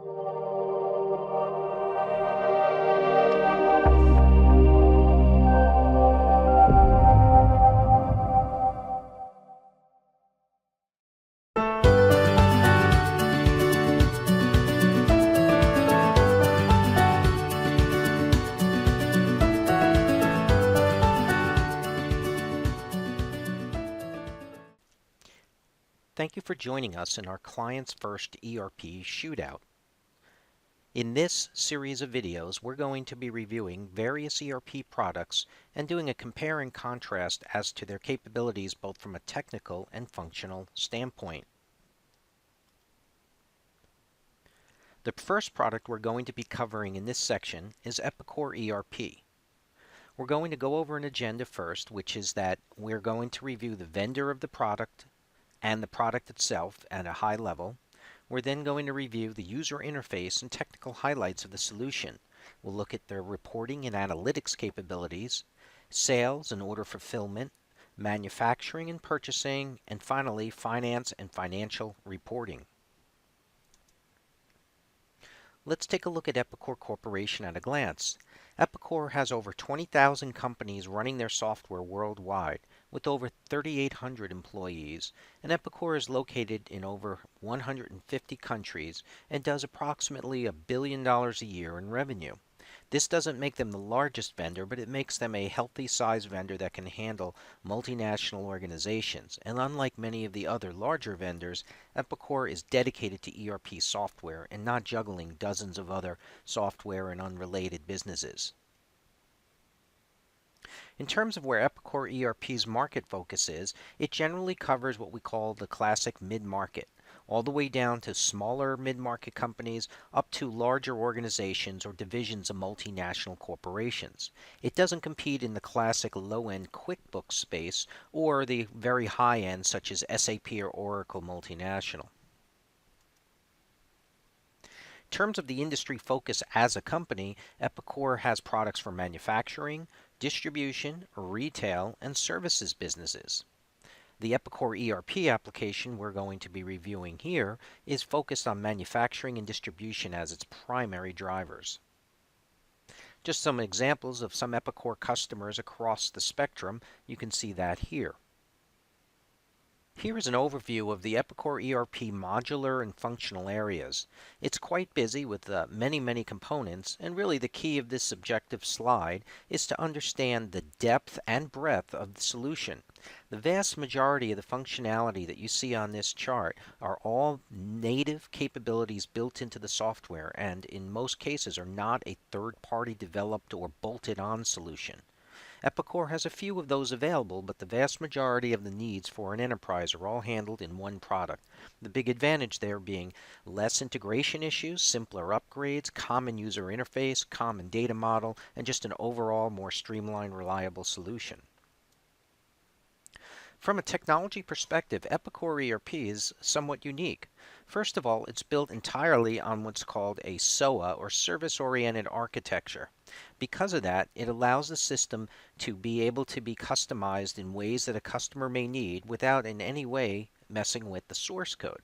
Thank you for joining us in our Clients First ERP Shootout. In this series of videos, we're going to be reviewing various ERP products and doing a compare and contrast as to their capabilities both from a technical and functional standpoint. The first product we're going to be covering in this section is Epicor ERP. We're going to go over an agenda first, which is that we're going to review the vendor of the product and the product itself at a high level. We're then going to review the user interface and technical highlights of the solution. We'll look at their reporting and analytics capabilities, sales and order fulfillment, manufacturing and purchasing, and finally, finance and financial reporting. Let's take a look at Epicor Corporation at a glance. Epicor has over 20,000 companies running their software worldwide, with over 3,800 employees, and Epicor is located in over 150 countries and does approximately $1 billion a year in revenue. This doesn't make them the largest vendor, but it makes them a healthy size vendor that can handle multinational organizations. And unlike many of the other larger vendors, Epicor is dedicated to ERP software and not juggling dozens of other software and unrelated businesses. In terms of where Epicor ERP's market focus is, it generally covers what we call the classic mid-market, all the way down to smaller mid-market companies up to larger organizations or divisions of multinational corporations. It doesn't compete in the classic low-end QuickBooks space or the very high-end such as SAP or Oracle multinational. In terms of the industry focus as a company, Epicor has products for manufacturing, distribution, retail, and services businesses. The Epicor ERP application we're going to be reviewing here is focused on manufacturing and distribution as its primary drivers. Just some examples of some Epicor customers across the spectrum, you can see that here. Here is an overview of the Epicor ERP modular and functional areas. It's quite busy with many components, and really the key of this subjective slide is to understand the depth and breadth of the solution. The vast majority of the functionality that you see on this chart are all native capabilities built into the software and in most cases are not a third-party developed or bolted-on solution. Epicor has a few of those available, but the vast majority of the needs for an enterprise are all handled in one product. The big advantage there being less integration issues, simpler upgrades, common user interface, common data model, and just an overall more streamlined, reliable solution. From a technology perspective, Epicor ERP is somewhat unique. First of all, it's built entirely on what's called a SOA, or service-oriented architecture. Because of that, it allows the system to be able to be customized in ways that a customer may need without in any way messing with the source code.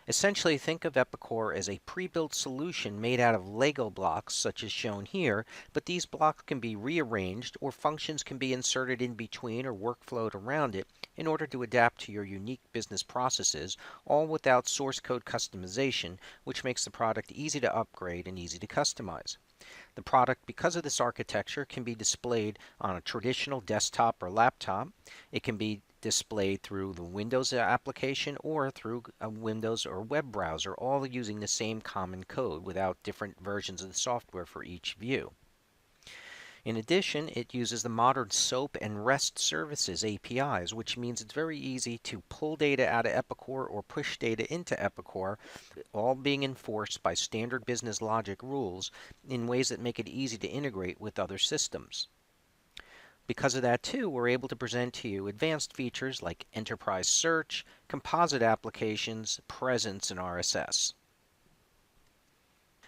Essentially, think of Epicor as a pre-built solution made out of Lego blocks, such as shown here, but these blocks can be rearranged or functions can be inserted in between or workflowed around it in order to adapt to your unique business processes, all without source code customization, which makes the product easy to upgrade and easy to customize. The product, because of this architecture, can be displayed on a traditional desktop or laptop. It can be displayed through the Windows application or through a Windows or web browser, all using the same common code without different versions of the software for each view. In addition, it uses the modern SOAP and REST services APIs, which means it's very easy to pull data out of Epicor or push data into Epicor, all being enforced by standard business logic rules in ways that make it easy to integrate with other systems. Because of that, too, we're able to present to you advanced features like enterprise search, composite applications, presence, and RSS.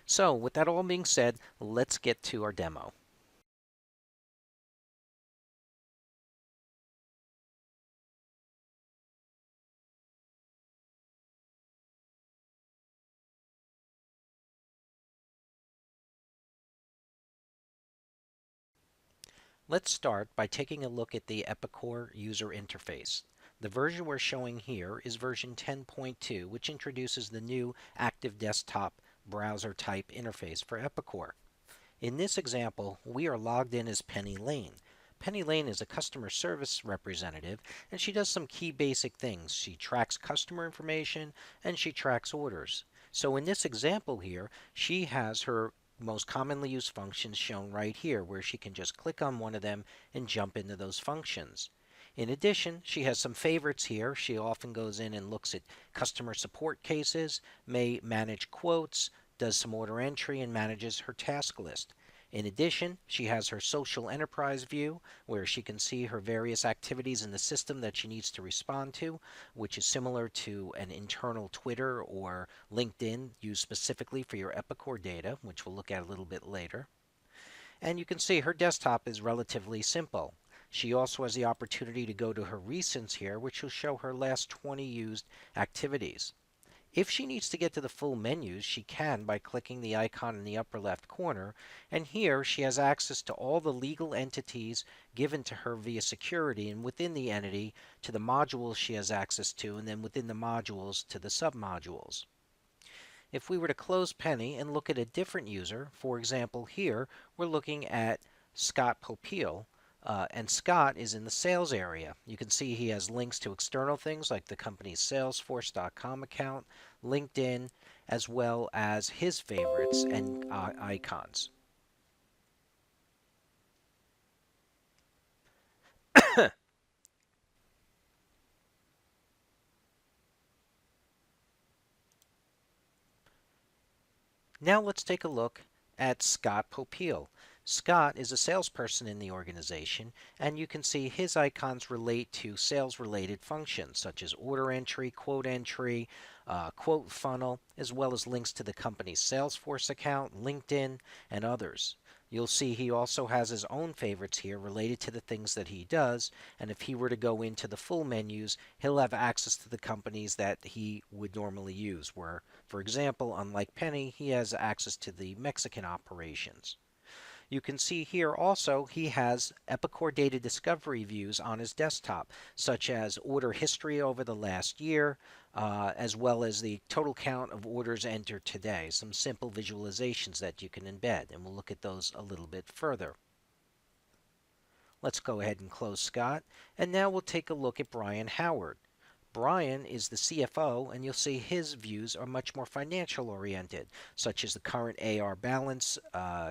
So, with that all being said, let's get to our demo. Let's start by taking a look at the Epicor user interface. The version we're showing here is version 10.2, which introduces the new active desktop browser type interface for Epicor. In this example, we are logged in as Penny Lane. Penny Lane is a customer service representative, and she does some key basic things. She tracks customer information, and she tracks orders. So in this example here, she has her most commonly used functions shown right here, where she can just click on one of them and jump into those functions. In addition, she has some favorites here. She often goes in and looks at customer support cases, may manage quotes, does some order entry, and manages her task list. In addition, she has her social enterprise view, where she can see her various activities in the system that she needs to respond to, which is similar to an internal Twitter or LinkedIn used specifically for your Epicor data, which we'll look at a little bit later. And you can see her desktop is relatively simple. She also has the opportunity to go to her recents here, which will show her last 20 used activities. If she needs to get to the full menus, she can by clicking the icon in the upper left corner, and here she has access to all the legal entities given to her via security, and within the entity to the modules she has access to, and then within the modules to the submodules. If we were to close Penny and look at a different user, for example here, we're looking at Scott Popiel, and Scott is in the sales area. You can see he has links to external things like the company's Salesforce.com account, LinkedIn, as well as his favorites and icons. Now let's take a look at Scott Popiel. Scott is a salesperson in the organization, and you can see his icons relate to sales related functions such as order entry, quote funnel, as well as links to the company's Salesforce account, LinkedIn, and others. You'll see he also has his own favorites here related to the things that he does, and if he were to go into the full menus, he'll have access to the companies that he would normally use, where, for example, unlike Penny, he has access to the Mexican operations. You can see here also he has Epicor data discovery views on his desktop, such as order history over the last year, as well as the total count of orders entered today. Some simple visualizations that you can embed, and we'll look at those a little bit further. Let's go ahead and close Scott, and now we'll take a look at Brian Howard. Brian is the CFO, and you'll see his views are much more financial oriented, such as the current AR balance,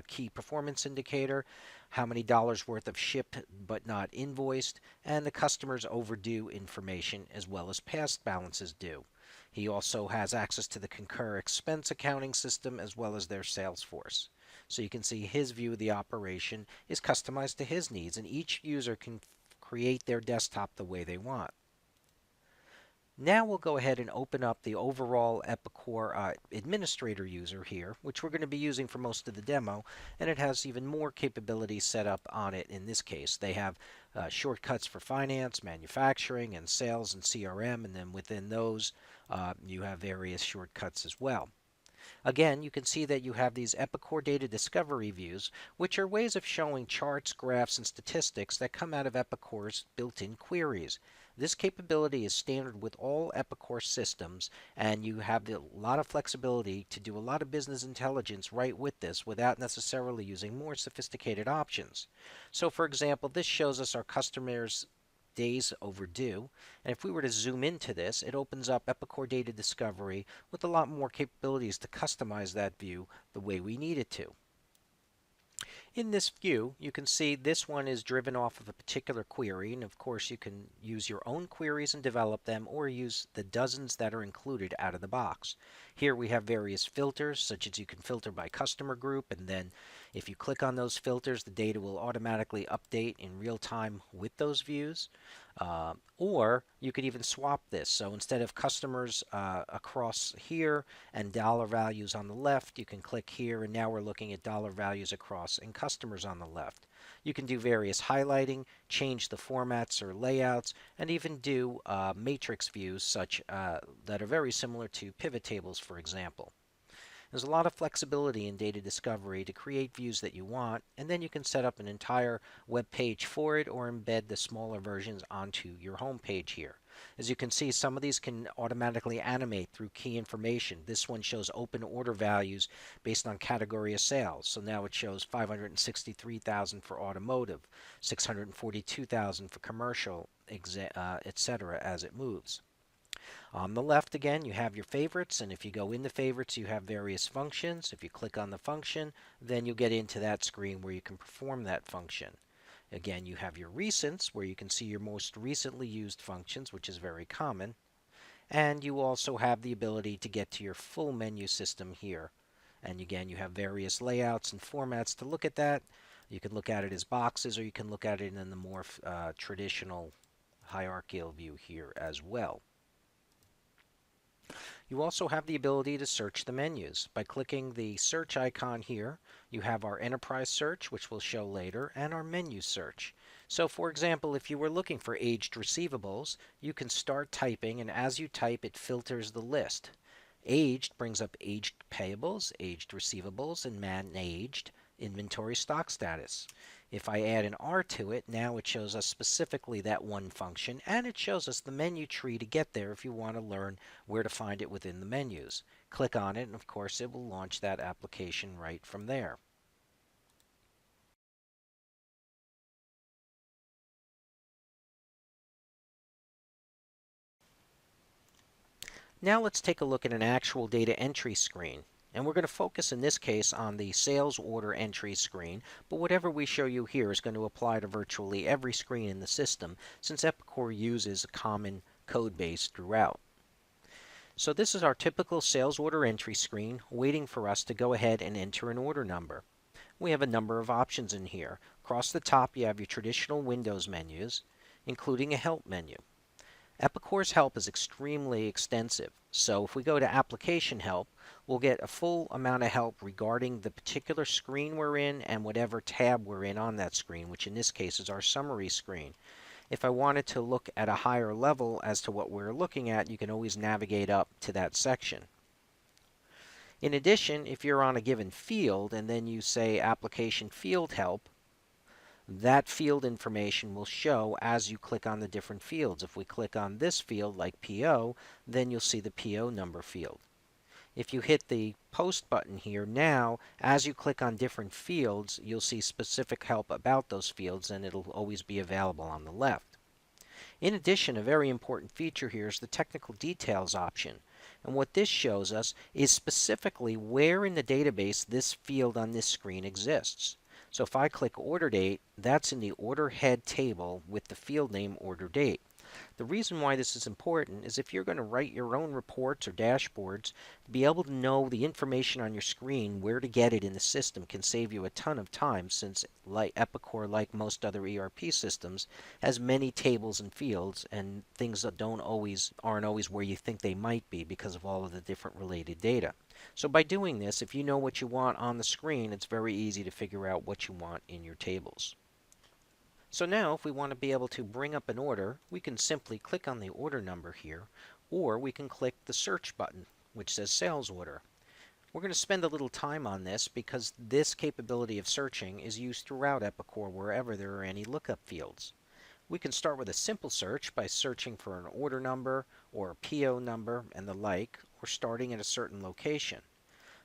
key performance indicator, how many dollars worth of shipped but not invoiced, and the customer's overdue information, as well as past balances due. He also has access to the Concur expense accounting system as well as their Salesforce. So you can see his view of the operation is customized to his needs, and each user can create their desktop the way they want. Now we'll go ahead and open up the overall Epicor administrator user here, which we're going to be using for most of the demo, and it has even more capabilities set up on it in this case. They have shortcuts for finance, manufacturing, and sales and CRM, and then within those you have various shortcuts as well. Again, you can see that you have these Epicor data discovery views, which are ways of showing charts, graphs, and statistics that come out of Epicor's built-in queries. This capability is standard with all Epicor systems, and you have a lot of flexibility to do a lot of business intelligence right with this without necessarily using more sophisticated options. So for example, this shows us our customers' days overdue. And if we were to zoom into this, it opens up Epicor Data Discovery with a lot more capabilities to customize that view the way we need it to. In this view, you can see this one is driven off of a particular query, and of course you can use your own queries and develop them, or use the dozens that are included out of the box. Here we have various filters, such as you can filter by customer group, and then if you click on those filters, the data will automatically update in real time with those views. Or you could even swap this. So instead of customers across here and dollar values on the left, you can click here, and now we're looking at dollar values across and customers on the left. You can do various highlighting, change the formats or layouts, and even do matrix views such that are very similar to pivot tables, for example. There's a lot of flexibility in data discovery to create views that you want, and then you can set up an entire web page for it or embed the smaller versions onto your home page here. As you can see, some of these can automatically animate through key information. This one shows open order values based on category of sales. So now it shows 563,000 for automotive, 642,000 for commercial, etc. as it moves. On the left again, you have your favorites, and if you go in the favorites, you have various functions. If you click on the function, then you'll get into that screen where you can perform that function. Again, you have your recents, where you can see your most recently used functions, which is very common. And you also have the ability to get to your full menu system here. And again, you have various layouts and formats to look at that. You can look at it as boxes, or you can look at it in the more traditional hierarchical view here as well. You also have the ability to search the menus. By clicking the search icon here, you have our enterprise search, which we'll show later, and our menu search. So for example, if you were looking for aged receivables, you can start typing, and as you type, it filters the list. Aged brings up aged payables, aged receivables, and man-aged inventory stock status. If I add an R to it, now it shows us specifically that one function, and it shows us the menu tree to get there if you want to learn where to find it within the menus. Click on it, and of course it will launch that application right from there. Now let's take a look at an actual data entry screen. And we're going to focus in this case on the sales order entry screen, but whatever we show you here is going to apply to virtually every screen in the system, since Epicor uses a common code base throughout. So this is our typical sales order entry screen, waiting for us to go ahead and enter an order number. We have a number of options in here. Across the top you have your traditional Windows menus, including a help menu. Epicor's help is extremely extensive, so if we go to Application Help, we'll get a full amount of help regarding the particular screen we're in and whatever tab we're in on that screen, which in this case is our summary screen. If I wanted to look at a higher level as to what we're looking at, you can always navigate up to that section. In addition, if you're on a given field and then you say Application Field Help, that field information will show as you click on the different fields. If we click on this field like PO, then you'll see the PO number field. If you hit the post button here now, as you click on different fields, you'll see specific help about those fields, and it'll always be available on the left. In addition, a very important feature here is the technical details option. And what this shows us is specifically where in the database this field on this screen exists. So if I click Order Date, that's in the Order Head table with the field name Order Date. The reason why this is important is if you're going to write your own reports or dashboards, to be able to know the information on your screen, where to get it in the system, can save you a ton of time, since Epicor, like most other ERP systems, has many tables and fields, and things that aren't always where you think they might be because of all of the different related data. So by doing this, if you know what you want on the screen, it's very easy to figure out what you want in your tables. So now if we want to be able to bring up an order, we can simply click on the order number here, or we can click the search button which says sales order. We're going to spend a little time on this because this capability of searching is used throughout Epicor wherever there are any lookup fields. We can start with a simple search by searching for an order number or a PO number and the like, or starting at a certain location.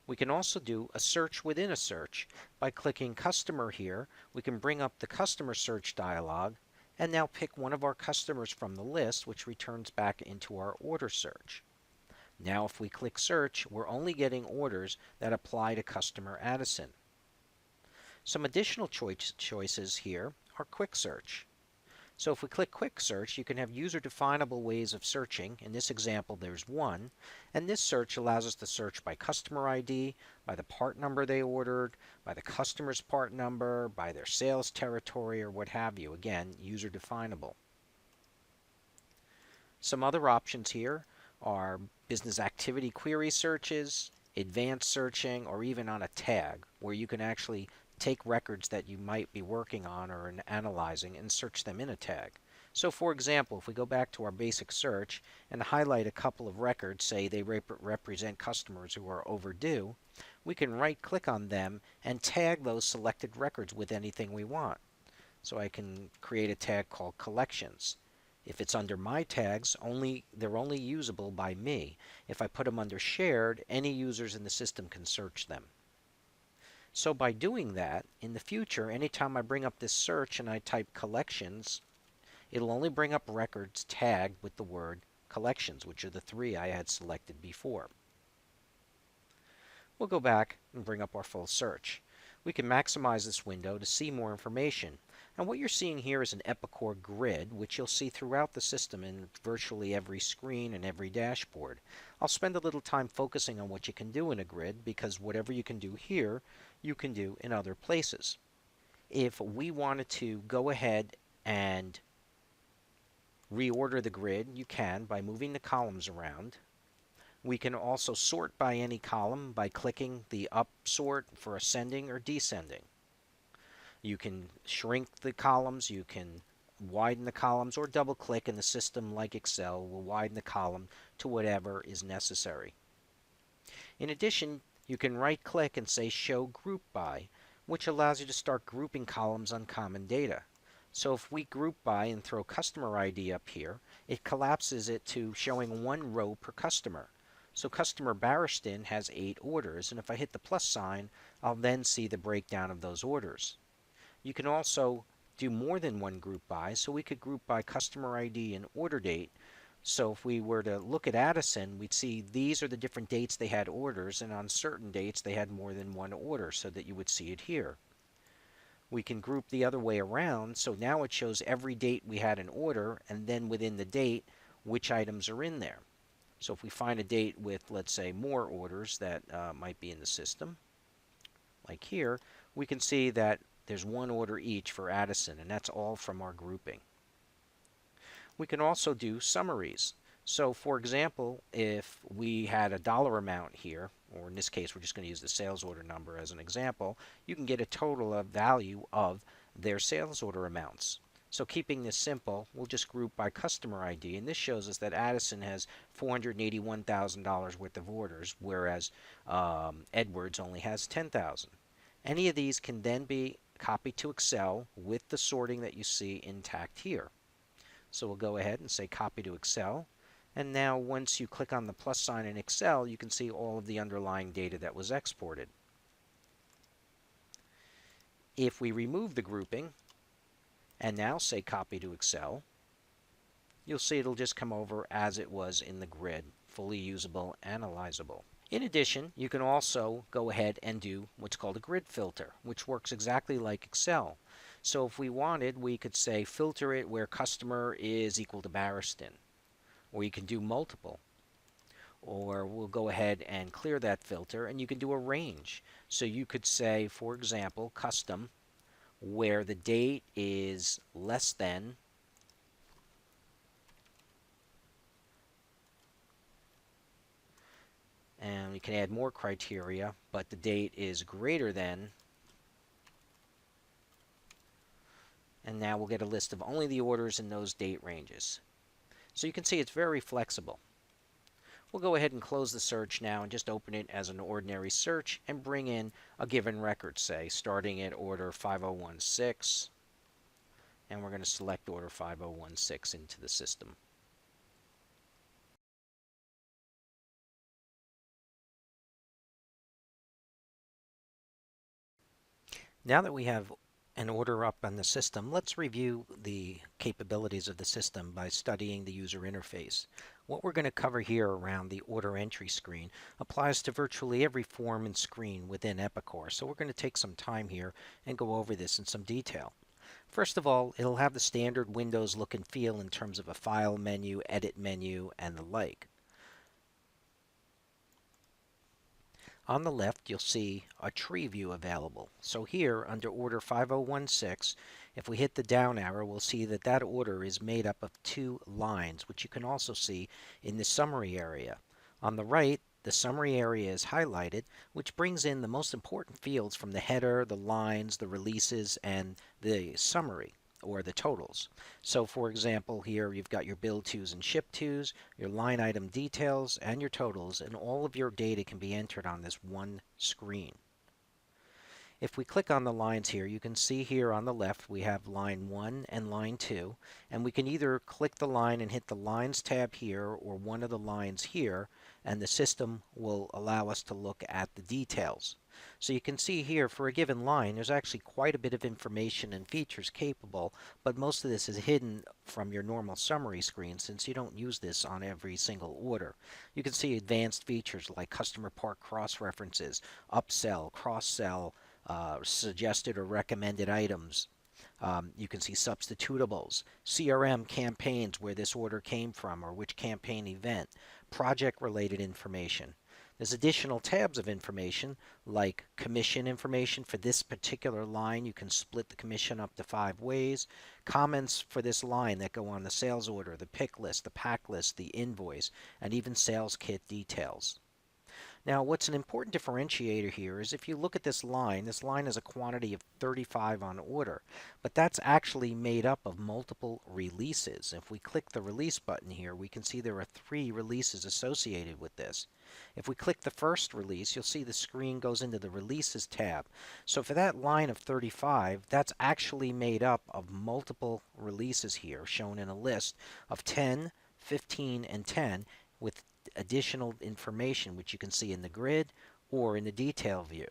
We can also do a search within a search. By clicking Customer here, we can bring up the Customer Search dialog and now pick one of our customers from the list, which returns back into our order search. Now if we click Search, we're only getting orders that apply to customer Addison. Some additional choices here are Quick Search. So if we click Quick Search, you can have user-definable ways of searching. In this example, there's one. And this search allows us to search by customer ID, by the part number they ordered, by the customer's part number, by their sales territory, or what have you. Again, user-definable. Some other options here are business activity query searches, advanced searching, or even on a tag, where you can actually take records that you might be working on or analyzing and search them in a tag. So for example, if we go back to our basic search and highlight a couple of records, say they represent customers who are overdue, we can right-click on them and tag those selected records with anything we want. So I can create a tag called collections. If it's under my tags, they're only usable by me. If I put them under shared, any users in the system can search them. So by doing that, in the future, anytime I bring up this search and I type collections, it'll only bring up records tagged with the word collections, which are the three I had selected before. We'll go back and bring up our full search. We can maximize this window to see more information. And what you're seeing here is an Epicor grid, which you'll see throughout the system in virtually every screen and every dashboard. I'll spend a little time focusing on what you can do in a grid, because whatever you can do here, you can do in other places. If we wanted to go ahead and reorder the grid, you can by moving the columns around. We can also sort by any column by clicking the up sort for ascending or descending. You can shrink the columns, you can widen the columns, or double click and the system, like Excel, will widen the column to whatever is necessary. In addition, you can right click and say show group by, which allows you to start grouping columns on common data. So if we group by and throw customer ID up here, it collapses it to showing one row per customer. So customer Barriston has 8 orders, and if I hit the plus sign, I'll then see the breakdown of those orders. You can also do more than one group by, so we could group by customer ID and order date. So if we were to look at Addison, we'd see these are the different dates they had orders, and on certain dates they had more than one order, so that you would see it here. We can group the other way around, so now it shows every date we had an order, and then within the date, which items are in there. So if we find a date with, let's say, more orders that might be in the system, like here, we can see that there's one order each for Addison, and that's all from our grouping. We can also do summaries. So for example, if we had a dollar amount here, or in this case we're just going to use the sales order number as an example, you can get a total of value of their sales order amounts. So keeping this simple, we'll just group by customer ID, and this shows us that Addison has $481,000 worth of orders, whereas Edwards only has 10,000. Any of these can then be copied to Excel with the sorting that you see intact here. So we'll go ahead and say copy to Excel, and now once you click on the plus sign in Excel, you can see all of the underlying data that was exported. If we remove the grouping, and now say copy to Excel, you'll see it'll just come over as it was in the grid, fully usable, analyzable. In addition, you can also go ahead and do what's called a grid filter, which works exactly like Excel. So if we wanted, we could say filter it where customer is equal to Barriston, or you can do multiple. Or we'll go ahead and clear that filter, and you can do a range. So you could say, for example, custom, where the date is less than and we can add more criteria, but the date is greater than, and now we'll get a list of only the orders in those date ranges. So you can see it's very flexible. We'll go ahead and close the search now and just open it as an ordinary search and bring in a given record, say, starting at order 5016, and we're going to select order 5016 into the system. Now that we have an order up on the system, let's review the capabilities of the system by studying the user interface. What we're going to cover here around the order entry screen applies to virtually every form and screen within Epicor, so we're going to take some time here and go over this in some detail. First of all, it'll have the standard Windows look and feel in terms of a file menu, edit menu, and the like. On the left, you'll see a tree view available. So here, under order 5016, if we hit the down arrow, we'll see that that order is made up of 2 lines, which you can also see in the summary area. On the right, the summary area is highlighted, which brings in the most important fields from the header, the lines, the releases, and the summary. or the totals. So for example, here you've got your bill tos and ship tos, your line item details, and your totals, and all of your data can be entered on this one screen. If we click on the lines here, you can see here on the left we have line 1 and line 2, and we can either click the line and hit the lines tab here or one of the lines here, and the system will allow us to look at the details. So you can see here for a given line there's actually quite a bit of information and features capable, but most of this is hidden from your normal summary screen since you don't use this on every single order. You can see advanced features like customer part cross-references, upsell, cross-sell, suggested or recommended items. You can see substitutables, CRM campaigns where this order came from or which campaign event, project-related information. There's additional tabs of information like commission information for this particular line. You can split the commission up to 5 ways. Comments for this line that go on the sales order, the pick list, the pack list, the invoice, and even sales kit details. Now, what's an important differentiator here is if you look at this line has a quantity of 35 on order, but that's actually made up of multiple releases. If we click the release button here, we can see there are 3 releases associated with this. If we click the first release, you'll see the screen goes into the Releases tab. So for that line of 35, that's actually made up of multiple releases here, shown in a list of 10, 15, and 10, with additional information which you can see in the grid or in the detail view.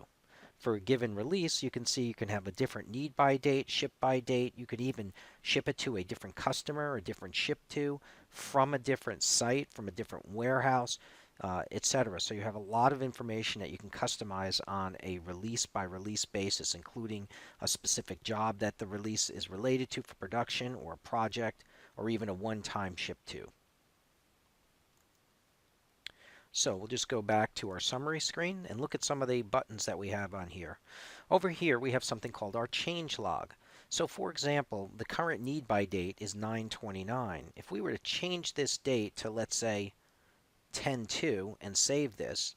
For a given release, you can see you can have a different need by date, ship by date. You could even ship it to a different customer, a different ship to, from a different site, from a different warehouse, etc. So you have a lot of information that you can customize on a release by release basis, including a specific job that the release is related to for production or a project or even a one-time ship to. So we'll just go back to our summary screen and look at some of the buttons that we have on here. Over here we have something called our change log. So for example, the current need by date is 9/29. If we were to change this date to, let's say, 10/2 and save this,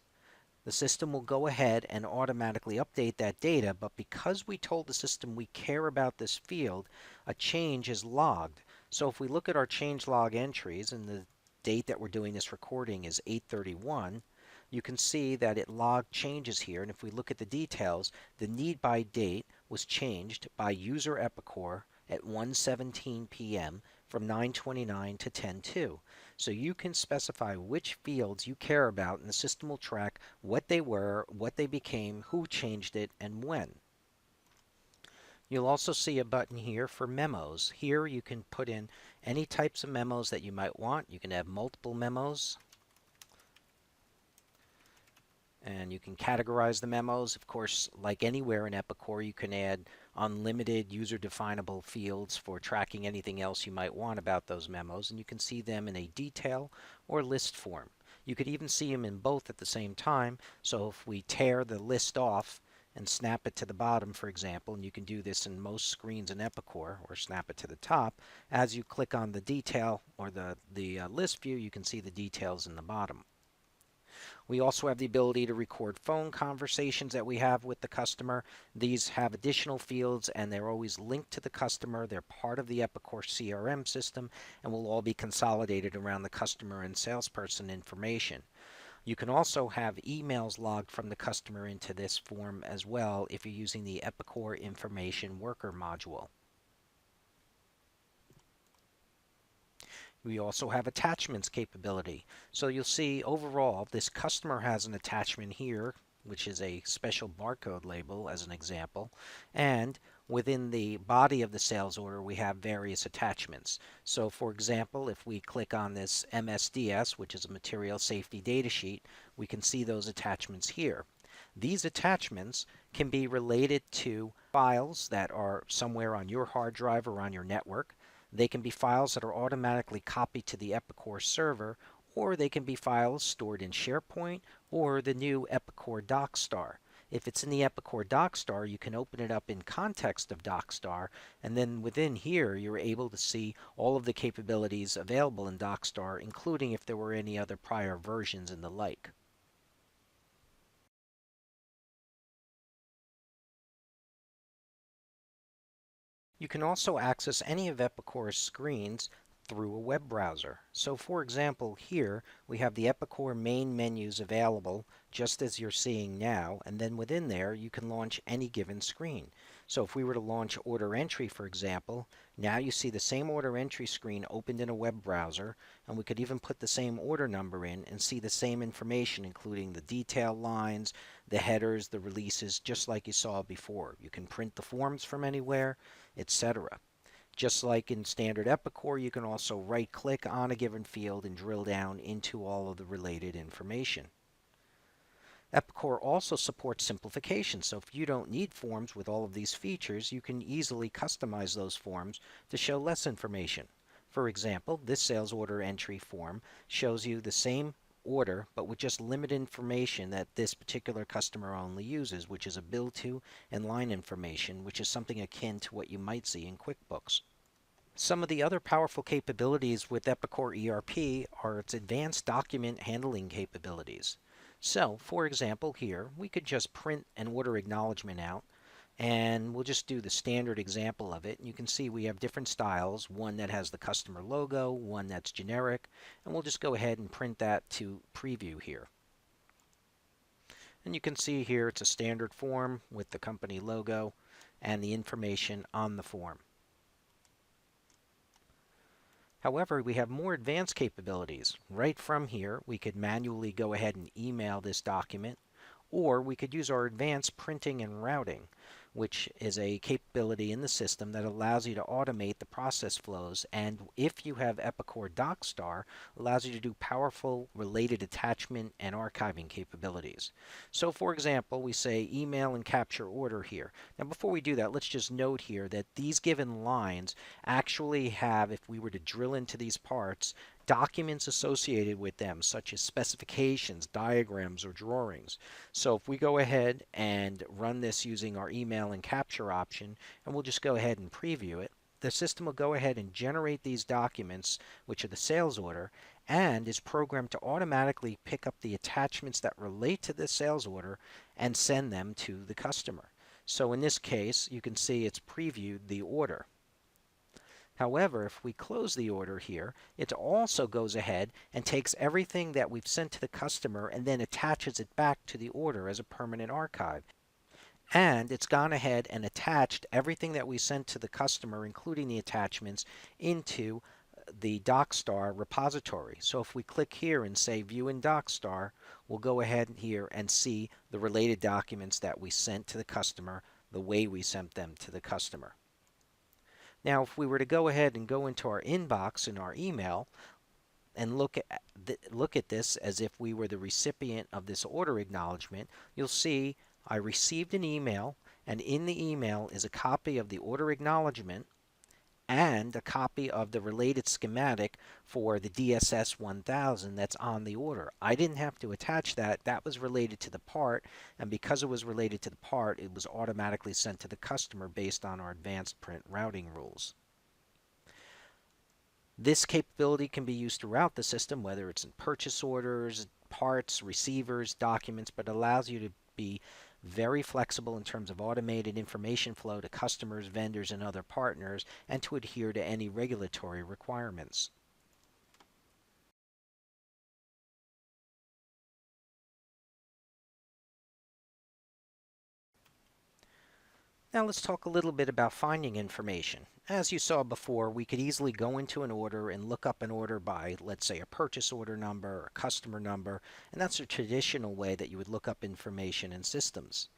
the system will go ahead and automatically update that data, but because we told the system we care about this field, a change is logged. So if we look at our change log entries, and the date that we're doing this recording is 8/31, you can see that it logged changes here, and if we look at the details, the need by date was changed by user Epicor at 1:17 p.m. from 9/29 to 10/2. So you can specify which fields you care about, and the system will track what they were, what they became, who changed it, and when. You'll also see a button here for memos. Here you can put in any types of memos that you might want. You can have multiple memos, and you can categorize the memos. Of course, like anywhere in Epicor, you can add unlimited user-definable fields for tracking anything else you might want about those memos, and you can see them in a detail or list form. You could even see them in both at the same time, so if we tear the list off and snap it to the bottom, for example, and you can do this in most screens in Epicor, or snap it to the top, as you click on the detail or the list view, you can see the details in the bottom. We also have the ability to record phone conversations that we have with the customer. These have additional fields and they're always linked to the customer. They're part of the Epicor CRM system and will all be consolidated around the customer and salesperson information. You can also have emails logged from the customer into this form as well if you're using the Epicor Information Worker module. We also have attachments capability. So you'll see overall this customer has an attachment here, which is a special barcode label as an example, and within the body of the sales order we have various attachments. So for example, if we click on this MSDS, which is a material safety data sheet, we can see those attachments here. These attachments can be related to files that are somewhere on your hard drive or on your network. They can be files that are automatically copied to the Epicor server, or they can be files stored in SharePoint or the new Epicor DocStar. If it's in the Epicor DocStar, you can open it up in context of DocStar, and then within here you're able to see all of the capabilities available in DocStar, including if there were any other prior versions and the like. You can also access any of Epicor's screens through a web browser. So for example, here we have the Epicor main menus available just as you're seeing now, and then within there you can launch any given screen. So if we were to launch order entry, for example, now you see the same order entry screen opened in a web browser, and we could even put the same order number in and see the same information, including the detail lines, the headers, the releases, just like you saw before. You can print the forms from anywhere, etc. Just like in standard Epicor, you can also right-click on a given field and drill down into all of the related information. Epicor also supports simplification, so if you don't need forms with all of these features, you can easily customize those forms to show less information. For example, this sales order entry form shows you the same order, but with just limited information that this particular customer only uses, which is a bill to and line information, which is something akin to what you might see in QuickBooks. Some of the other powerful capabilities with Epicor ERP are its advanced document handling capabilities. So, for example, here we could just print an order acknowledgement out, and we'll just do the standard example of it. You can see we have different styles, one that has the customer logo, one that's generic, and we'll just go ahead and print that to preview here. And you can see here it's a standard form with the company logo and the information on the form. However, we have more advanced capabilities. Right from here, we could manually go ahead and email this document, or we could use our advanced printing and routing, which is a capability in the system that allows you to automate the process flows, and if you have Epicor DocStar, allows you to do powerful related attachment and archiving capabilities. So for example, we say email and capture order here. Now before we do that, let's just note here that these given lines actually have, if we were to drill into these parts, documents associated with them, such as specifications, diagrams, or drawings. So if we go ahead and run this using our email and capture option, and we'll just go ahead and preview it, the system will go ahead and generate these documents, which are the sales order, and is programmed to automatically pick up the attachments that relate to the sales order and send them to the customer. So in this case, you can see it's previewed the order. However, if we close the order here, it also goes ahead and takes everything that we've sent to the customer and then attaches it back to the order as a permanent archive. And it's gone ahead and attached everything that we sent to the customer, including the attachments, into the DocStar repository. So if we click here and say View in DocStar, we'll go ahead here and see the related documents that we sent to the customer, the way we sent them to the customer. Now, if we were to go ahead and go into our inbox in our email and look at this as if we were the recipient of this order acknowledgement, you'll see I received an email, and in the email is a copy of the order acknowledgement and a copy of the related schematic for the DSS 1000 that's on the order. I didn't have to attach that. That was related to the part, and because it was related to the part, it was automatically sent to the customer based on our advanced print routing rules. This capability can be used throughout the system, whether it's in purchase orders, parts, receivers, documents, but allows you to be very flexible in terms of automated information flow to customers, vendors, and other partners, and to adhere to any regulatory requirements. Now let's talk a little bit about finding information. As you saw before, we could easily go into an order and look up an order by, let's say, a purchase order number or a customer number, and that's a traditional way that you would look up information in systems.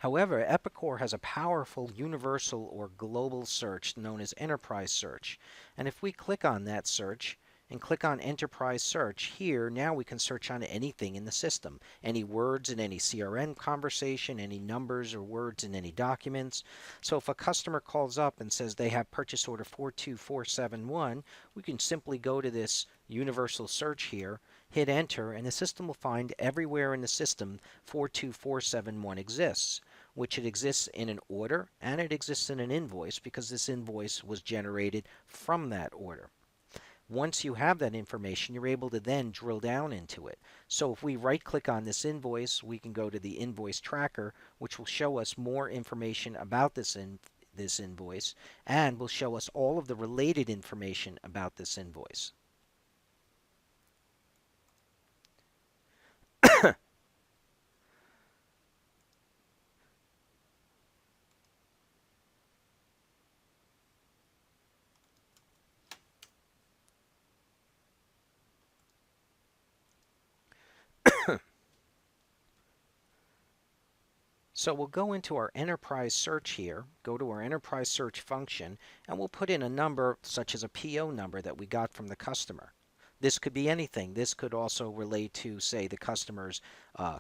However, Epicor has a powerful universal or global search known as enterprise search, and if we click on that search, and click on Enterprise Search. Here, now we can search on anything in the system. Any words in any CRM conversation, any numbers or words in any documents. So if a customer calls up and says they have purchase order 42471, we can simply go to this universal search here, hit enter, and the system will find everywhere in the system 42471 exists, which it exists in an order and it exists in an invoice because this invoice was generated from that order. Once you have that information, you're able to then drill down into it. So if we right-click on this invoice, we can go to the invoice tracker, which will show us more information about this this invoice, and will show us all of the related information about this invoice. So we'll go into our enterprise search here, go to our enterprise search function, and we'll put in a number such as a PO number that we got from the customer. This could be anything. This could also relate to, say, the customer's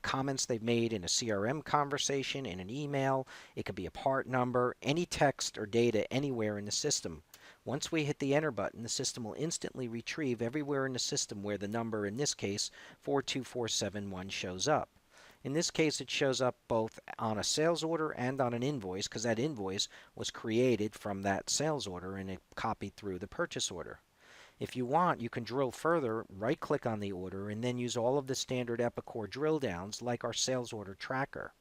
comments they've made in a CRM conversation, in an email. It could be a part number, any text or data anywhere in the system. Once we hit the enter button, the system will instantly retrieve everywhere in the system where the number, in this case, 42471, shows up. In this case, it shows up both on a sales order and on an invoice because that invoice was created from that sales order and it copied through the purchase order. If you want, you can drill further, right-click on the order, and then use all of the standard Epicor drill downs like our sales order tracker.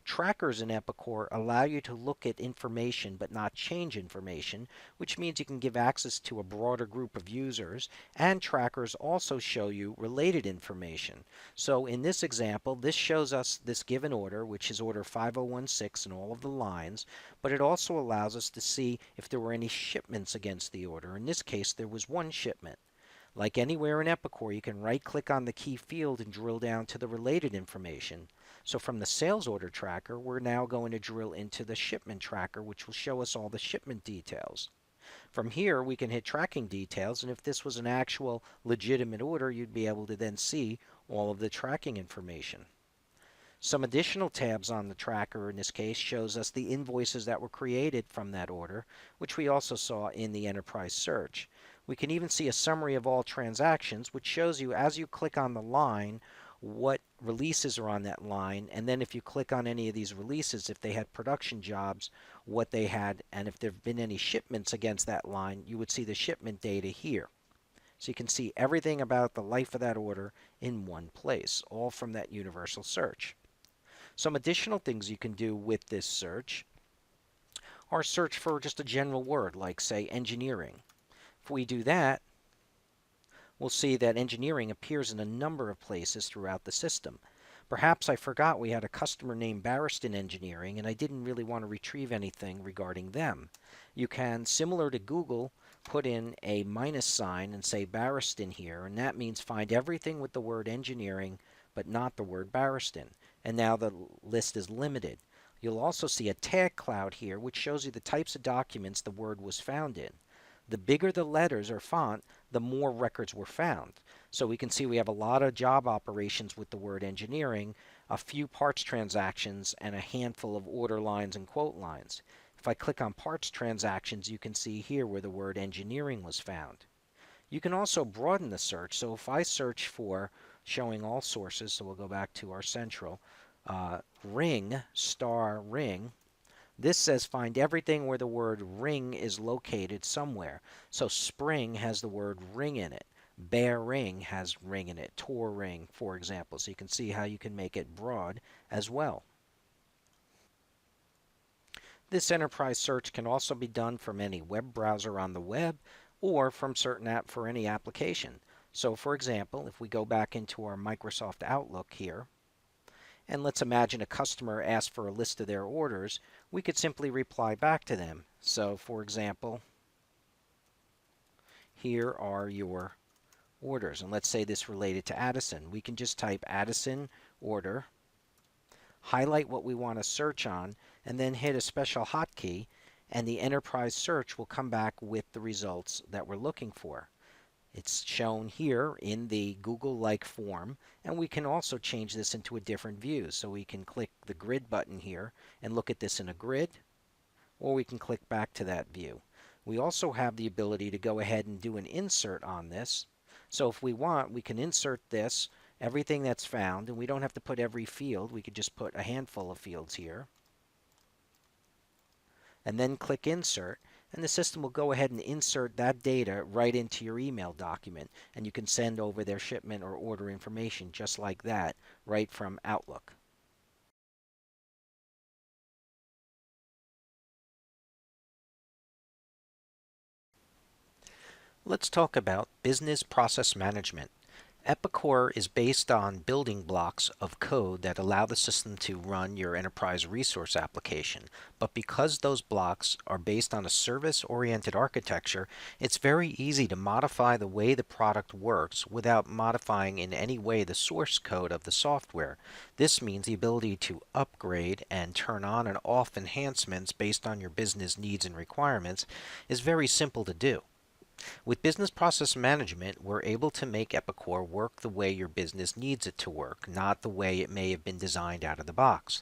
Trackers in Epicor allow you to look at information but not change information, which means you can give access to a broader group of users, and trackers also show you related information. So in this example, this shows us this given order, which is order 5016 and all of the lines, but it also allows us to see if there were any shipments against the order. In this case, there was one shipment. Like anywhere in Epicor, you can right-click on the key field and drill down to the related information. So from the sales order tracker, we're now going to drill into the shipment tracker, which will show us all the shipment details. From here, we can hit tracking details, and if this was an actual legitimate order, you'd be able to then see all of the tracking information. Some additional tabs on the tracker in this case shows us the invoices that were created from that order, which we also saw in the enterprise search. We can even see a summary of all transactions, which shows you as you click on the line what releases are on that line, and then if you click on any of these releases, if they had production jobs, what they had, and if there have been any shipments against that line, you would see the shipment data here. So you can see everything about the life of that order in one place, all from that universal search. Some additional things you can do with this search are search for just a general word, like, say, engineering. If we do that, we'll see that engineering appears in a number of places throughout the system. Perhaps I forgot we had a customer named Barriston Engineering and I didn't really want to retrieve anything regarding them. You can, similar to Google, put in a minus sign and say Barriston here, and that means find everything with the word engineering but not the word Barriston. And now the list is limited. You'll also see a tag cloud here which shows you the types of documents the word was found in. The bigger the letters or font, the more records were found. So we can see we have a lot of job operations with the word engineering, a few parts transactions, and a handful of order lines and quote lines. If I click on parts transactions, you can see here where the word engineering was found. You can also broaden the search. So if I search for showing all sources, so we'll go back to our central, ring, star ring, this says find everything where the word ring is located somewhere. So spring has the word ring in it. Bear ring has ring in it. Tor ring, for example. So you can see how you can make it broad as well. This enterprise search can also be done from any web browser on the web or from certain app for any application. So for example, if we go back into our Microsoft Outlook here, and let's imagine a customer asked for a list of their orders, we could simply reply back to them. So for example, here are your orders. And let's say this related to Addison. We can just type Addison order, highlight what we want to search on, and then hit a special hotkey, and the enterprise search will come back with the results that we're looking for. It's shown here in the Google-like form, and we can also change this into a different view. So we can click the grid button here and look at this in a grid, or we can click back to that view. We also have the ability to go ahead and do an insert on this. So if we want, we can insert this, everything that's found, and we don't have to put every field. We could just put a handful of fields here, and then click insert. And the system will go ahead and insert that data right into your email document, and you can send over their shipment or order information just like that right from Outlook. Let's talk about business process management. Epicor is based on building blocks of code that allow the system to run your enterprise resource application. But because those blocks are based on a service-oriented architecture, it's very easy to modify the way the product works without modifying in any way the source code of the software. This means the ability to upgrade and turn on and off enhancements based on your business needs and requirements is very simple to do. With business process management, we're able to make Epicor work the way your business needs it to work, not the way it may have been designed out of the box.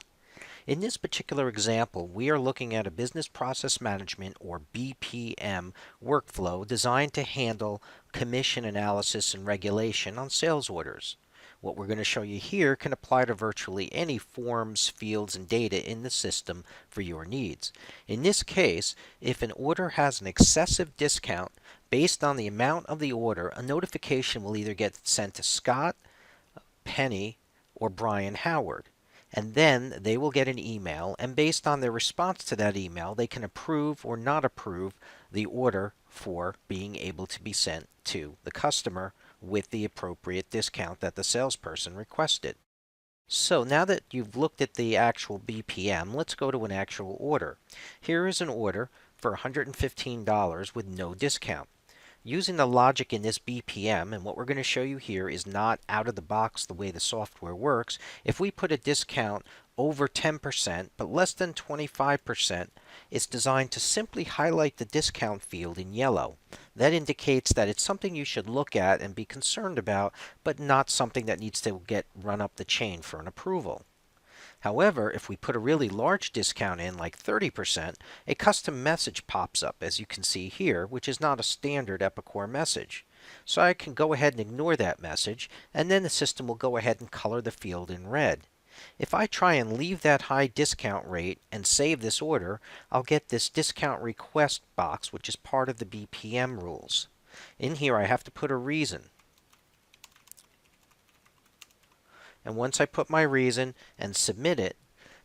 In this particular example, we are looking at a business process management or BPM workflow designed to handle commission analysis and regulation on sales orders. What we're going to show you here can apply to virtually any forms, fields, and data in the system for your needs. In this case, if an order has an excessive discount based on the amount of the order, a notification will either get sent to Scott, Penny, or Brian Howard. And then they will get an email, and based on their response to that email, they can approve or not approve the order for being able to be sent to the customer with the appropriate discount that the salesperson requested. So now that you've looked at the actual BPM, let's go to an actual order. Here is an order for $115 with no discount. Using the logic in this BPM, and what we're going to show you here is not out of the box the way the software works. If we put a discount over 10% but less than 25%, it's designed to simply highlight the discount field in yellow. That indicates that it's something you should look at and be concerned about, but not something that needs to get run up the chain for an approval. However, if we put a really large discount in, like 30%, a custom message pops up, as you can see here, which is not a standard Epicor message. So I can go ahead and ignore that message, and then the system will go ahead and color the field in red. If I try and leave that high discount rate and save this order, I'll get this discount request box, which is part of the BPM rules. In here, I have to put a reason. And once I put my reason and submit it,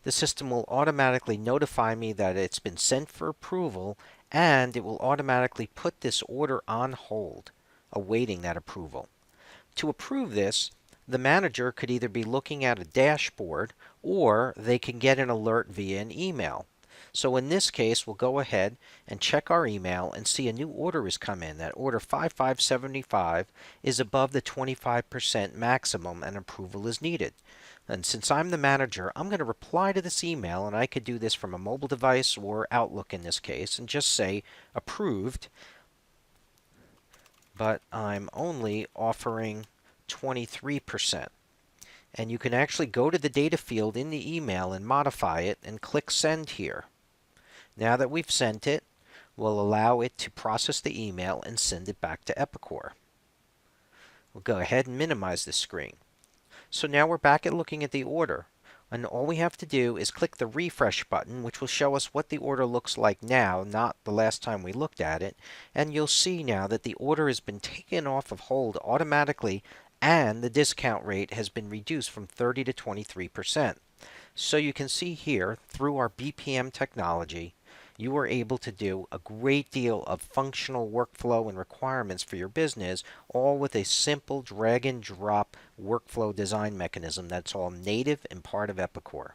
the system will automatically notify me that it's been sent for approval, and it will automatically put this order on hold, awaiting that approval. To approve this, the manager could either be looking at a dashboard or they can get an alert via an email. So in this case, we'll go ahead and check our email and see a new order has come in. That order 5575 is above the 25% maximum and approval is needed. And since I'm the manager, I'm going to reply to this email, and I could do this from a mobile device or Outlook in this case, and just say approved, but I'm only offering 23%. And you can actually go to the data field in the email and modify it and click send here. Now that we've sent it, we'll allow it to process the email and send it back to Epicor. We'll go ahead and minimize this screen. So now we're back at looking at the order. And all we have to do is click the refresh button, which will show us what the order looks like now, not the last time we looked at it. And you'll see now that the order has been taken off of hold automatically, and the discount rate has been reduced from 30 to 23%. So you can see here, through our BPM technology, you are able to do a great deal of functional workflow and requirements for your business, all with a simple drag and drop workflow design mechanism that's all native and part of Epicor.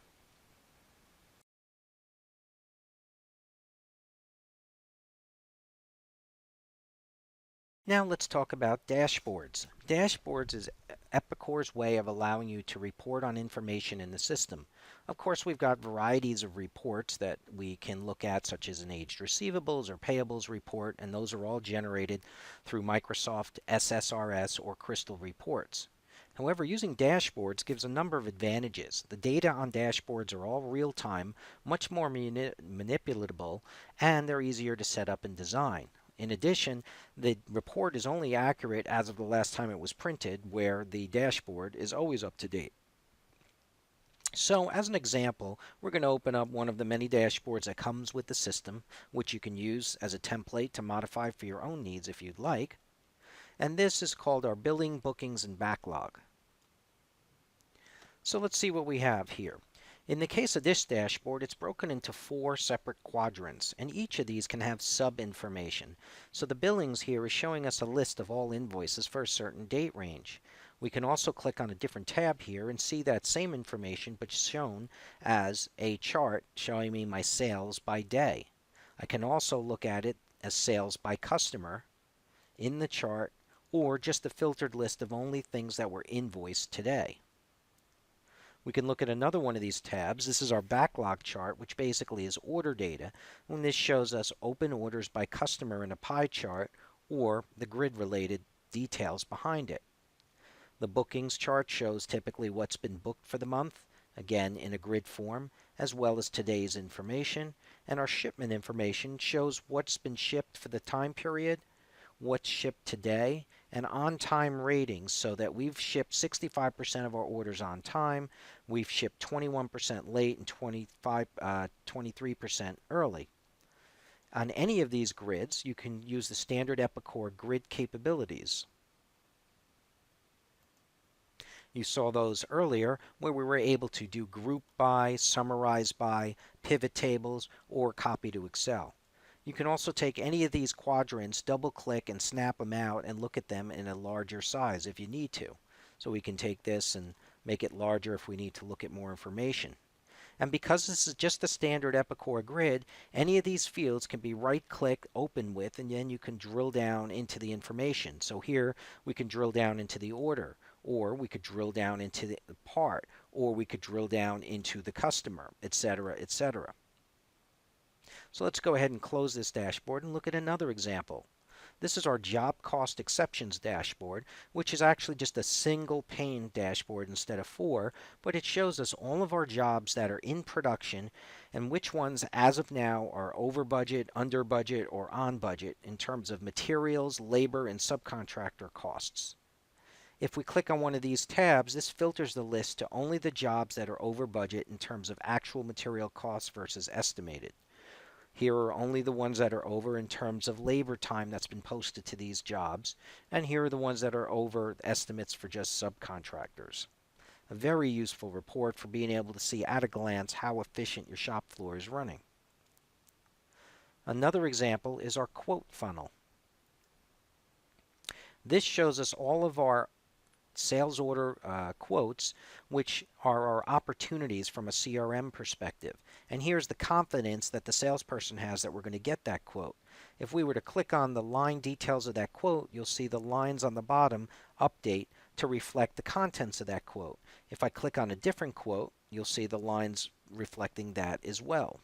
Now let's talk about dashboards. Dashboards is Epicor's way of allowing you to report on information in the system. Of course, we've got varieties of reports that we can look at, such as an aged receivables or payables report, and those are all generated through Microsoft SSRS or Crystal reports. However, using dashboards gives a number of advantages. The data on dashboards are all real-time, much more manipulatable, and they're easier to set up and design. In addition, the report is only accurate as of the last time it was printed, where the dashboard is always up to date. So, as an example, we're going to open up one of the many dashboards that comes with the system, which you can use as a template to modify for your own needs if you'd like. And this is called our billing, bookings, and backlog. So let's see what we have here. In the case of this dashboard, it's broken into 4 separate quadrants, and each of these can have sub-information. So the billings here is showing us a list of all invoices for a certain date range. We can also click on a different tab here and see that same information but shown as a chart showing me my sales by day. I can also look at it as sales by customer in the chart, or just a filtered list of only things that were invoiced today. We can look at another one of these tabs. This is our backlog chart, which basically is order data. And this shows us open orders by customer in a pie chart, or the grid-related details behind it. The bookings chart shows typically what's been booked for the month, again in a grid form, as well as today's information. And our shipment information shows what's been shipped for the time period, what's shipped today, and on-time ratings, so that we've shipped 65% of our orders on time, we've shipped 21% late, and 23% early. On any of these grids, you can use the standard Epicor grid capabilities. You saw those earlier where we were able to do group by, summarize by, pivot tables, or copy to Excel. You can also take any of these quadrants, double click and snap them out and look at them in a larger size if you need to. So we can take this and make it larger if we need to look at more information. And because this is just a standard Epicor grid, any of these fields can be right-click, open with, and then you can drill down into the information. So here we can drill down into the order, or we could drill down into the part, or we could drill down into the customer, etc., etc. So let's go ahead and close this dashboard and look at another example. This is our job cost exceptions dashboard, which is actually just a single pane dashboard instead of 4, but it shows us all of our jobs that are in production and which ones as of now are over budget, under budget, or on budget in terms of materials, labor, and subcontractor costs. If we click on one of these tabs, this filters the list to only the jobs that are over budget in terms of actual material costs versus estimated. Here are only the ones that are over in terms of labor time that's been posted to these jobs, and here are the ones that are over estimates for just subcontractors. A very useful report for being able to see at a glance how efficient your shop floor is running. Another example is our quote funnel. This shows us all of our sales order quotes, which are our opportunities from a CRM perspective. And here's the confidence that the salesperson has that we're going to get that quote. If we were to click on the line details of that quote, you'll see the lines on the bottom update to reflect the contents of that quote. If I click on a different quote, you'll see the lines reflecting that as well.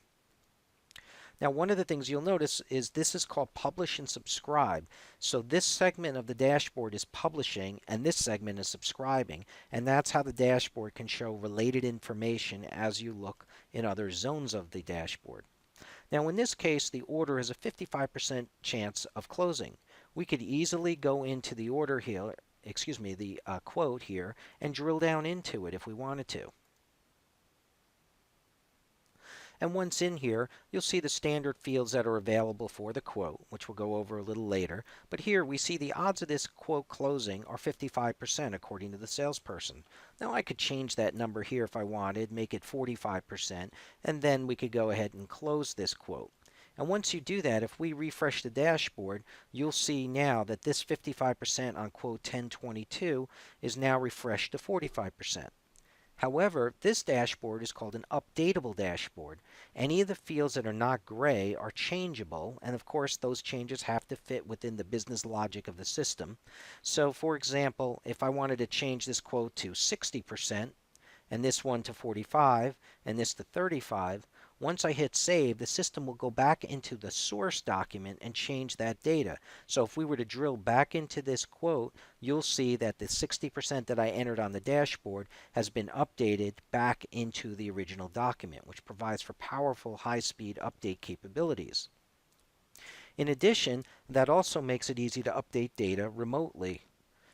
Now, one of the things you'll notice is this is called Publish and Subscribe. So this segment of the dashboard is publishing, and this segment is subscribing. And that's how the dashboard can show related information as you look in other zones of the dashboard. Now, in this case, the order has a 55% chance of closing. We could easily go into the order here, the quote here, and drill down into it if we wanted to. And once in here, you'll see the standard fields that are available for the quote, which we'll go over a little later. But here we see the odds of this quote closing are 55% according to the salesperson. Now I could change that number here if I wanted, make it 45%, and then we could go ahead and close this quote. And once you do that, if we refresh the dashboard, you'll see now that this 55% on quote 10.2 is now refreshed to 45%. However, this dashboard is called an updatable dashboard. Any of the fields that are not gray are changeable, and of course those changes have to fit within the business logic of the system. So for example, if I wanted to change this quote to 60%, and this one to 45, and this to 35, once I hit save, the system will go back into the source document and change that data. So if we were to drill back into this quote, you'll see that the 60% that I entered on the dashboard has been updated back into the original document, which provides for powerful high-speed update capabilities. In addition, that also makes it easy to update data remotely.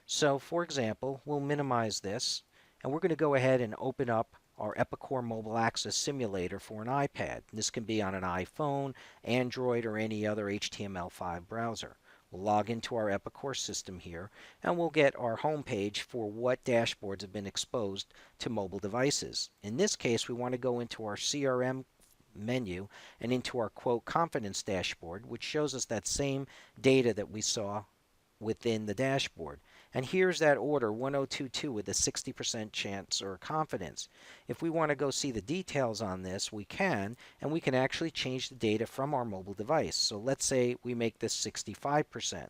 So for example, we'll minimize this, and we're going to go ahead and open up our Epicor Mobile Access Simulator for an iPad. This can be on an iPhone, Android, or any other HTML5 browser. We'll log into our Epicor system here, and we'll get our home page for what dashboards have been exposed to mobile devices. In this case, we want to go into our CRM menu and into our quote confidence dashboard, which shows us that same data that we saw within the dashboard. And here's that order 1022 with a 60% chance or confidence. If we want to go see the details on this, we can, and we can actually change the data from our mobile device. So let's say we make this 65%.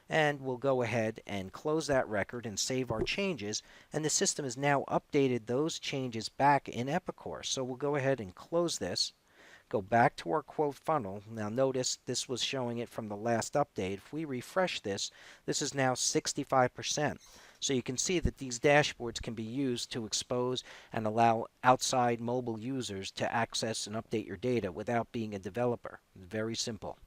And we'll go ahead and close that record and save our changes, and the system has now updated those changes back in Epicor. So we'll go ahead and close this. Go back to our quote funnel. Now notice this was showing it from the last update. If we refresh this, this is now 65%. So you can see that these dashboards can be used to expose and allow outside mobile users to access and update your data without being a developer. Very simple.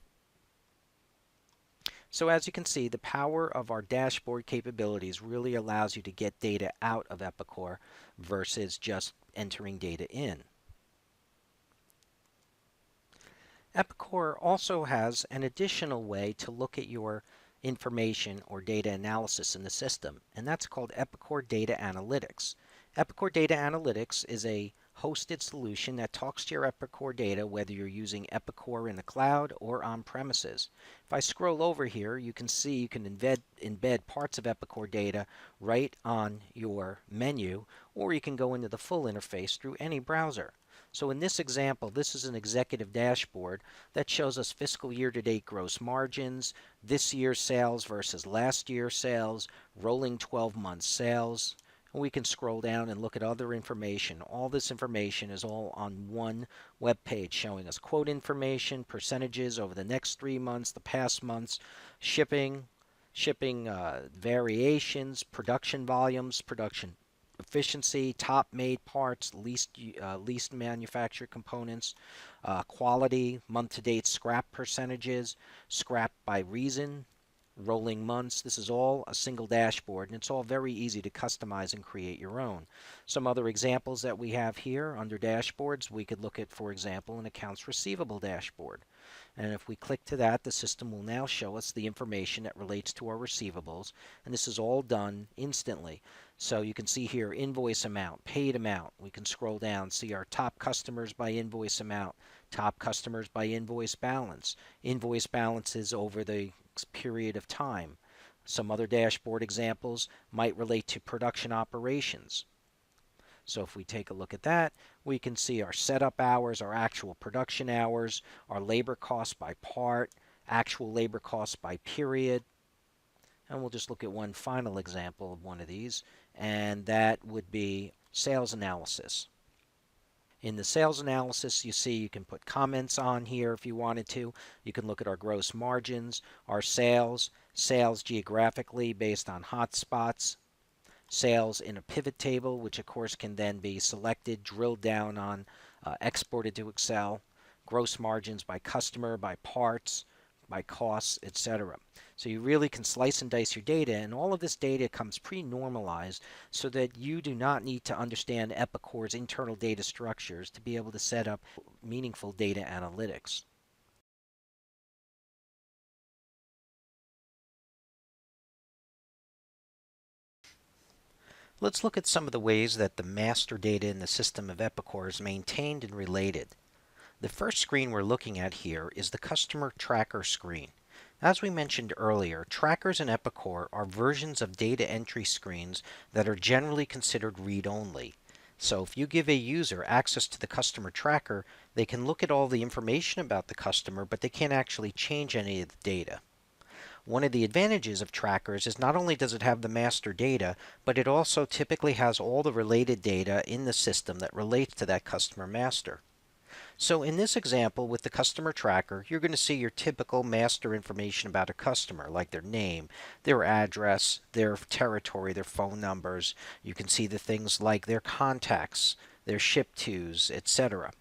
So as you can see, the power of our dashboard capabilities really allows you to get data out of Epicor versus just entering data in. Epicor also has an additional way to look at your information or data analysis in the system, and that's called Epicor Data Analytics. Epicor Data Analytics is a hosted solution that talks to your Epicor data whether you're using Epicor in the cloud or on premises. If I scroll over here, you can see you can embed parts of Epicor data right on your menu, or you can go into the full interface through any browser. So in this example, this is an executive dashboard that shows us fiscal year-to-date gross margins, this year's sales versus last year's sales, rolling 12-month sales. And we can scroll down and look at other information. All this information is all on one web page showing us quote information, percentages over the next 3 months, the past months, shipping variations, production volumes, production efficiency, top made parts, least manufactured components, quality, month-to-date scrap percentages, scrap by reason, rolling months. This is all a single dashboard, and it's all very easy to customize and create your own. Some other examples that we have here under dashboards, we could look at, for example, an accounts receivable dashboard. And if we click to that, the system will now show us the information that relates to our receivables, and this is all done instantly. So you can see here invoice amount, paid amount. We can scroll down, see our top customers by invoice amount, top customers by invoice balances over the period of time. Some other dashboard examples might relate to production operations. So if we take a look at that, we can see our setup hours, our actual production hours, our labor costs by part, actual labor costs by period. And we'll just look at one final example of one of these, and that would be sales analysis. In the sales analysis, you see you can put comments on here if you wanted to. You can look at our gross margins, our sales geographically based on hotspots, sales in a pivot table, which of course can then be selected, drilled down on, exported to Excel, gross margins by customer, by parts, by costs, etc. So you really can slice and dice your data, and all of this data comes pre-normalized so that you do not need to understand Epicor's internal data structures to be able to set up meaningful data analytics. Let's look at some of the ways that the master data in the system of Epicor is maintained and related. The first screen we're looking at here is the customer tracker screen. As we mentioned earlier, trackers in Epicor are versions of data entry screens that are generally considered read-only. So if you give a user access to the customer tracker, they can look at all the information about the customer, but they can't actually change any of the data. One of the advantages of trackers is not only does it have the master data, but it also typically has all the related data in the system that relates to that customer master. So in this example with the customer tracker, you're going to see your typical master information about a customer, like their name, their address, their territory, their phone numbers. You can see the things like their contacts, their ship tos, etc.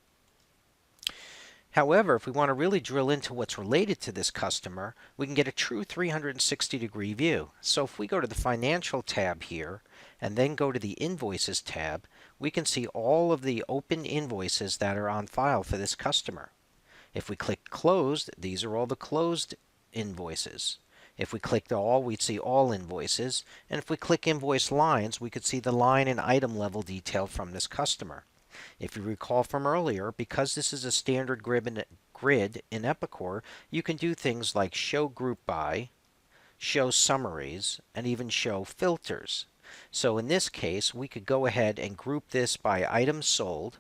However, if we want to really drill into what's related to this customer, we can get a true 360-degree view. So if we go to the Financial tab here, and then go to the Invoices tab, we can see all of the open invoices that are on file for this customer. If we click Closed, these are all the closed invoices. If we clicked all, we'd see all invoices. And if we click invoice lines, we could see the line and item level detail from this customer. If you recall from earlier, because this is a standard grid in Epicor, you can do things like show group by, show summaries, and even show filters. So in this case, we could go ahead and group this by items sold.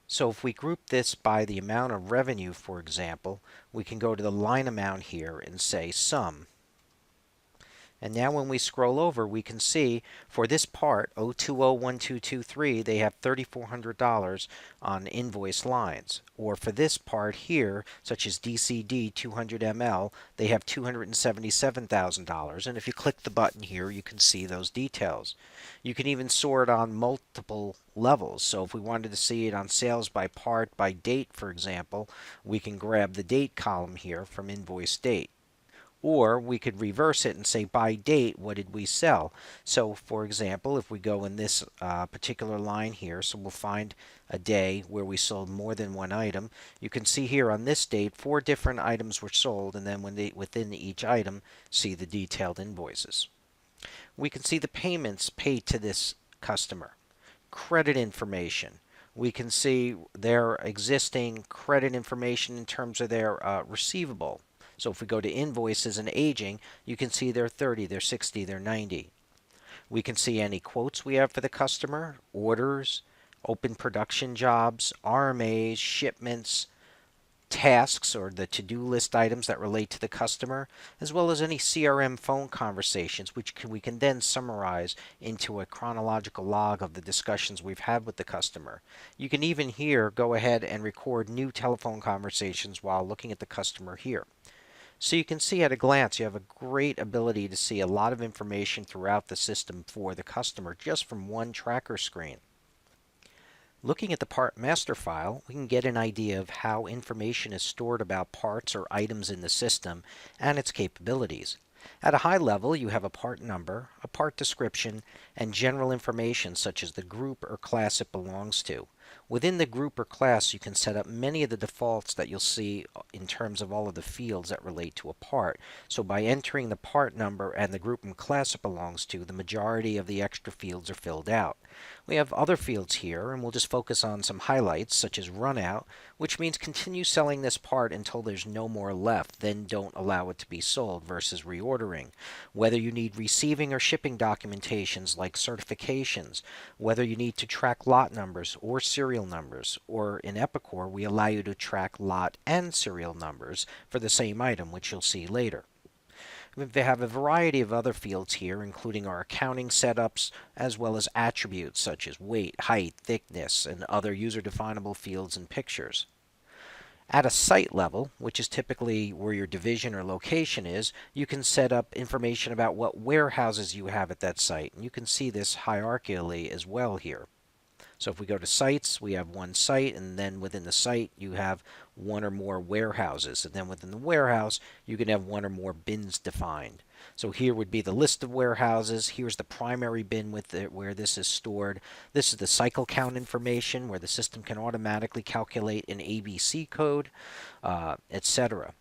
So if we group this by the amount of revenue, for example, we can go to the line amount here and say sum. And now when we scroll over, we can see for this part, 0201223, they have $3,400 on invoice lines. Or for this part here, such as DCD 200 ml, they have $277,000. And if you click the button here, you can see those details. You can even sort on multiple levels. So if we wanted to see it on sales by part, by date, for example, we can grab the date column here from invoice date. Or we could reverse it and say by date, what did we sell? So for example, if we go in this particular line here, so we'll find a day where we sold more than one item. You can see here on this date, 4 different items were sold, and then within each item, see the detailed invoices. We can see the payments paid to this customer, credit information. We can see their existing credit information in terms of their receivable. So if we go to invoices and aging, you can see they're 30, they're 60, they're 90. We can see any quotes we have for the customer, orders, open production jobs, RMAs, shipments, tasks or the to-do list items that relate to the customer, as well as any CRM phone conversations, which we can then summarize into a chronological log of the discussions we've had with the customer. You can even here go ahead and record new telephone conversations while looking at the customer here. So you can see at a glance you have a great ability to see a lot of information throughout the system for the customer just from one tracker screen. Looking at the part master file, we can get an idea of how information is stored about parts or items in the system and its capabilities. At a high level, you have a part number, a part description, and general information such as the group or class it belongs to. Within the group or class, you can set up many of the defaults that you'll see in terms of all of the fields that relate to a part. So by entering the part number and the group and class it belongs to, the majority of the extra fields are filled out. We have other fields here, and we'll just focus on some highlights, such as run out, which means continue selling this part until there's no more left, then don't allow it to be sold, versus reordering. Whether you need receiving or shipping documentations like certifications, whether you need to track lot numbers or serial numbers, or in Epicor, we allow you to track lot and serial numbers for the same item, which you'll see later. We have a variety of other fields here, including our accounting setups, as well as attributes such as weight, height, thickness, and other user-definable fields and pictures. At a site level, which is typically where your division or location is, you can set up information about what warehouses you have at that site, and you can see this hierarchically as well here. So if we go to sites, we have one site, and then within the site you have one or more warehouses, and then within the warehouse you can have one or more bins defined. So here would be the list of warehouses. Here's the primary bin with it where this is stored. This is the cycle count information where the system can automatically calculate an ABC code, etc.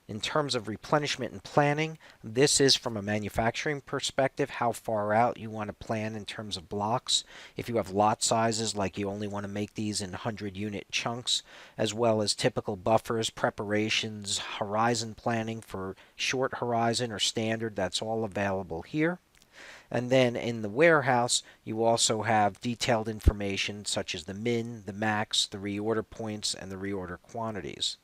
In terms of replenishment and planning, this is from a manufacturing perspective, how far out you want to plan in terms of blocks. If you have lot sizes, like you only want to make these in 100-unit chunks, as well as typical buffers, preparations, horizon planning for short horizon or standard, that's all available here. And then in the warehouse, you also have detailed information such as the min, the max, the reorder points, and the reorder quantities.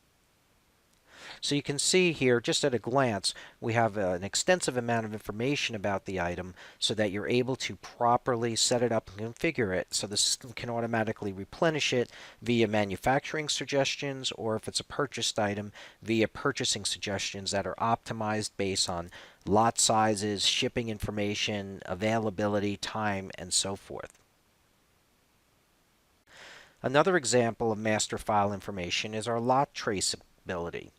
So you can see here, just at a glance, we have an extensive amount of information about the item so that you're able to properly set it up and configure it so the system can automatically replenish it via manufacturing suggestions, or if it's a purchased item, via purchasing suggestions that are optimized based on lot sizes, shipping information, availability, time, and so forth. Another example of master file information is our lot traceability.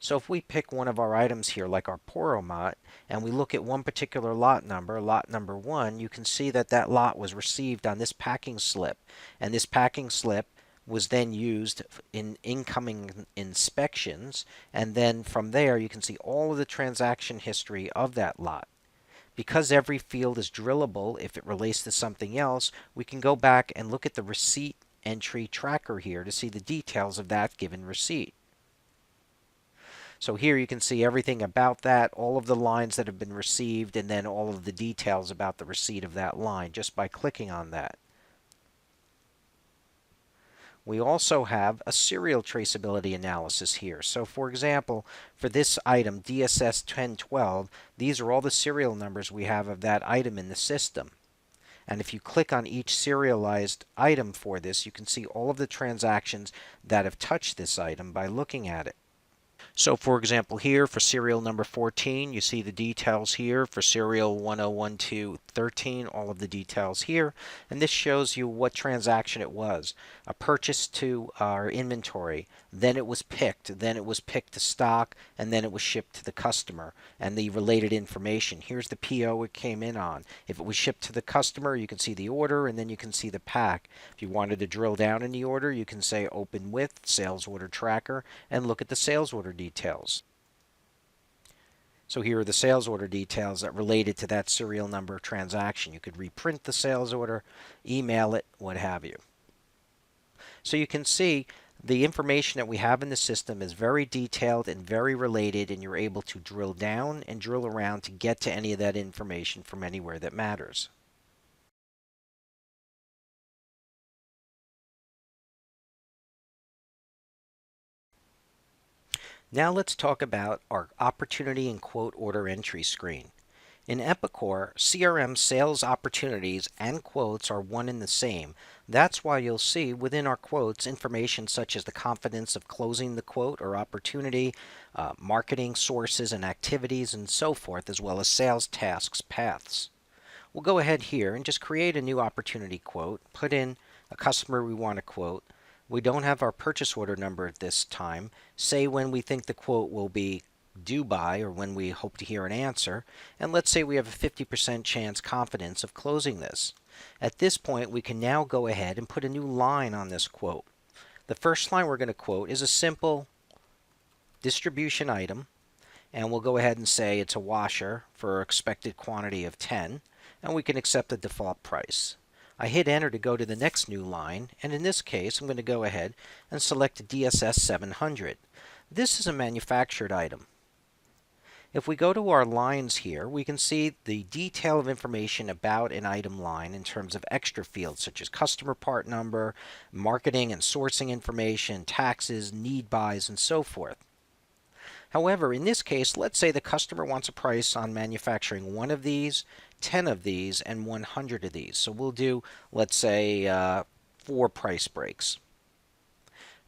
So if we pick one of our items here, like our Poromot, and we look at one particular lot number 1, you can see that that lot was received on this packing slip. And this packing slip was then used in incoming inspections, and then from there you can see all of the transaction history of that lot. Because every field is drillable, if it relates to something else, we can go back and look at the receipt entry tracker here to see the details of that given receipt. So here you can see everything about that, all of the lines that have been received, and then all of the details about the receipt of that line just by clicking on that. We also have a serial traceability analysis here. So for example, for this item, DSS 10.12, these are all the serial numbers we have of that item in the system. And if you click on each serialized item for this, you can see all of the transactions that have touched this item by looking at it. So for example here for serial number 14, you see the details here. For serial 101213, all of the details here. And this shows you what transaction it was. A purchase to our inventory, then it was picked, to stock, and then it was shipped to the customer. And the related information. Here's the PO it came in on. If it was shipped to the customer, you can see the order, and then you can see the pack. If you wanted to drill down in the order, you can say open with sales order tracker and look at the sales order details. So here are the sales order details that related to that serial number transaction. You could reprint the sales order, email it, what have you. So you can see the information that we have in the system is very detailed and very related, and you're able to drill down and drill around to get to any of that information from anywhere that matters. Now let's talk about our opportunity and quote order entry screen. In Epicor, CRM sales opportunities and quotes are one and the same. That's why you'll see within our quotes information such as the confidence of closing the quote or opportunity, marketing sources and activities, and so forth, as well as sales tasks paths. We'll go ahead here and just create a new opportunity quote, put in a customer we want to quote. We don't have our purchase order number at this time. Say when we think the quote will be due by, or when we hope to hear an answer, and let's say we have a 50% chance confidence of closing this. At this point, we can now go ahead and put a new line on this quote. The first line we're going to quote is a simple distribution item, and we'll go ahead and say it's a washer for expected quantity of 10, and we can accept the default price. I hit enter to go to the next new line, and in this case I'm going to go ahead and select DSS 700. This is a manufactured item. If we go to our lines here, we can see the detail of information about an item line in terms of extra fields such as customer part number, marketing and sourcing information, taxes, need buys, and so forth. However, in this case, let's say the customer wants a price on manufacturing 1 of these, 10 of these, and 100 of these. So we'll do, let's say, 4 price breaks.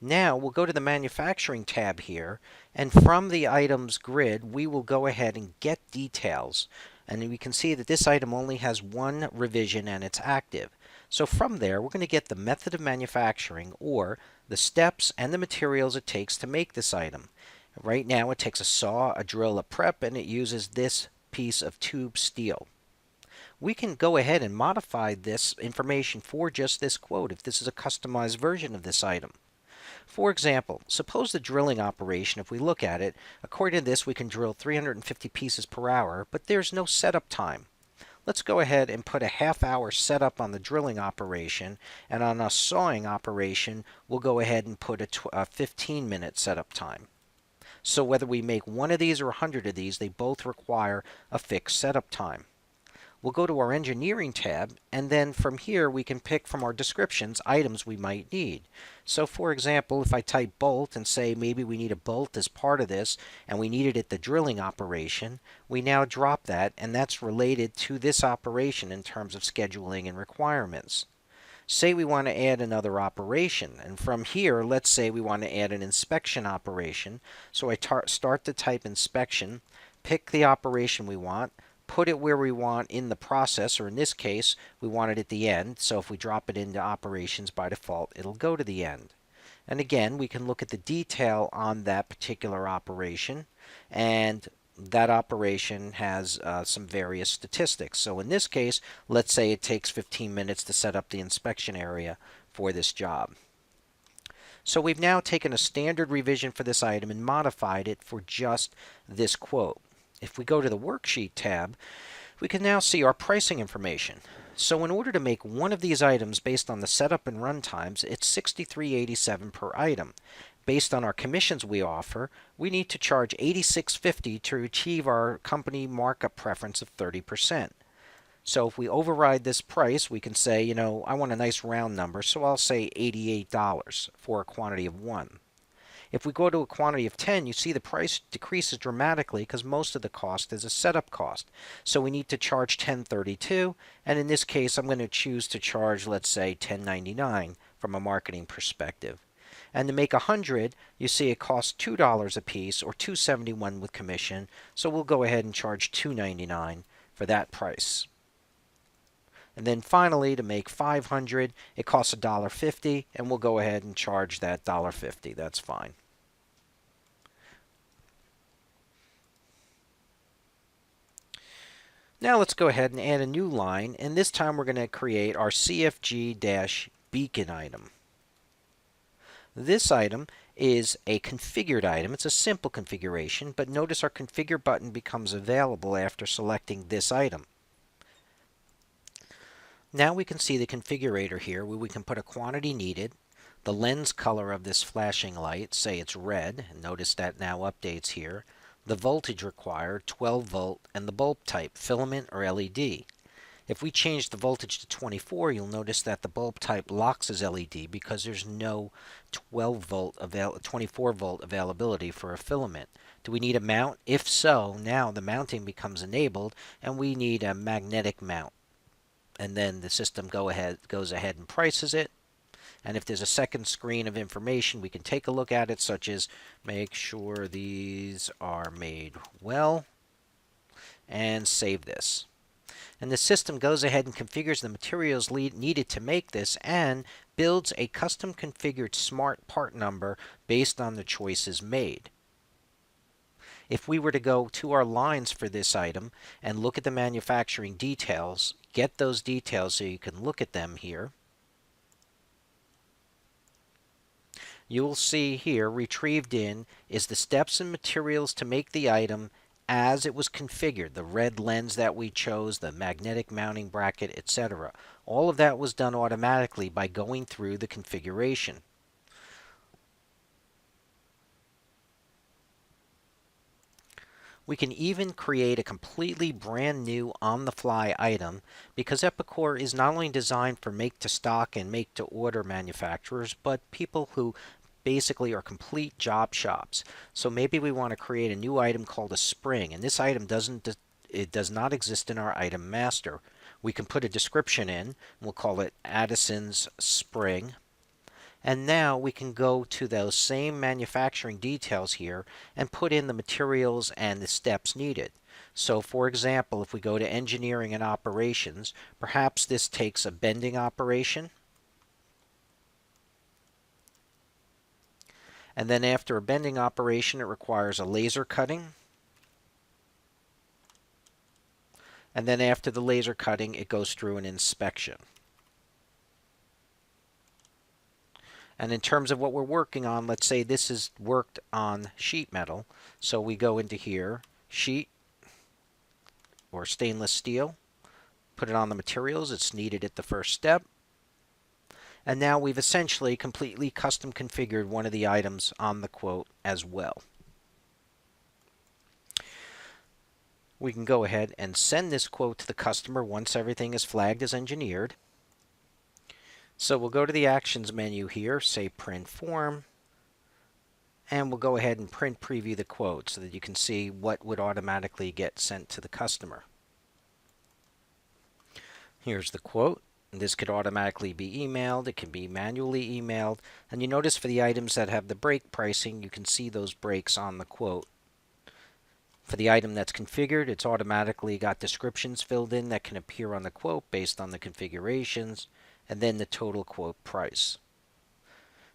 Now we'll go to the manufacturing tab here, and from the items grid we will go ahead and get details, and we can see that this item only has 1 revision and it's active. So from there we're going to get the method of manufacturing, or the steps and the materials it takes to make this item. Right now it takes a saw, a drill, a prep, and it uses this piece of tube steel. We can go ahead and modify this information for just this quote if this is a customized version of this item. For example, suppose the drilling operation, if we look at it, according to this we can drill 350 pieces per hour, but there's no setup time. Let's go ahead and put a half-hour setup on the drilling operation, and on a sawing operation we'll go ahead and put a 15-minute setup time. So whether we make 1 of these or 100 of these, they both require a fixed setup time. We'll go to our engineering tab, and then from here we can pick from our descriptions items we might need. So for example, if I type bolt and say maybe we need a bolt as part of this and we need it at the drilling operation, we now drop that, and that's related to this operation in terms of scheduling and requirements. Say we want to add another operation, and from here let's say we want to add an inspection operation. So I start to type inspection, pick the operation we want, put it where we want in the process, or in this case we want it at the end, so if we drop it into operations by default it'll go to the end. And again we can look at the detail on that particular operation, and that operation has some various statistics. So in this case, let's say it takes 15 minutes to set up the inspection area for this job. So we've now taken a standard revision for this item and modified it for just this quote. If we go to the Worksheet tab, we can now see our pricing information. So in order to make one of these items based on the setup and run times, it's $63.87 per item. Based on our commissions we offer, we need to charge $86.50 to achieve our company markup preference of 30%. So if we override this price, we can say, I want a nice round number, so I'll say $88 for a quantity of 1. If we go to a quantity of 10, you see the price decreases dramatically because most of the cost is a setup cost. So we need to charge $10.32, and in this case, I'm going to choose to charge, let's say, $10.99 from a marketing perspective. And to make 100, you see it costs $2 a piece, or $2.71 with commission, so we'll go ahead and charge $2.99 for that price. And then finally, to make 500, it costs $1.50, and we'll go ahead and charge that $1.50. That's fine. Now let's go ahead and add a new line, and this time we're going to create our CFG-beacon item. This item is a configured item. It's a simple configuration, but notice our configure button becomes available after selecting this item. Now we can see the configurator here where we can put a quantity needed, the lens color of this flashing light, say it's red, and notice that now updates here, the voltage required, 12 volt, and the bulb type, filament or LED. If we change the voltage to 24, you'll notice that the bulb type locks as LED because there's no 24 volt availability for a filament. Do we need a mount? If so, now the mounting becomes enabled and we need a magnetic mount. And then the system goes ahead and prices it. And if there's a second screen of information, we can take a look at it, such as make sure these are made well, and save this. And the system goes ahead and configures the materials needed to make this and builds a custom configured smart part number based on the choices made. If we were to go to our lines for this item and look at the manufacturing details, get those details so you can look at them here, you will see here retrieved in is the steps and materials to make the item as it was configured, the red lens that we chose, the magnetic mounting bracket, etc. All of that was done automatically by going through the configuration. We can even create a completely brand new on-the-fly item because Epicor is not only designed for make-to-stock and make-to-order manufacturers, but people who basically are complete job shops. So maybe we want to create a new item called a spring, and this item does not exist in our item master. We can put a description in. We'll call it Addison's Spring. And now we can go to those same manufacturing details here and put in the materials and the steps needed. So for example, if we go to engineering and operations, perhaps this takes a bending operation. And then after a bending operation, it requires a laser cutting. And then after the laser cutting, it goes through an inspection. And in terms of what we're working on, let's say this is worked on sheet metal. So we go into here, sheet or stainless steel, put it on the materials. It's needed at the first step. And now we've essentially completely custom configured one of the items on the quote as well. We can go ahead and send this quote to the customer once everything is flagged as engineered. So we'll go to the Actions menu here, say Print Form, and we'll go ahead and print preview the quote so that you can see what would automatically get sent to the customer. Here's the quote. This could automatically be emailed. It can be manually emailed. And you notice for the items that have the break pricing, you can see those breaks on the quote. For the item that's configured, it's automatically got descriptions filled in that can appear on the quote based on the configurations, and then the total quote price.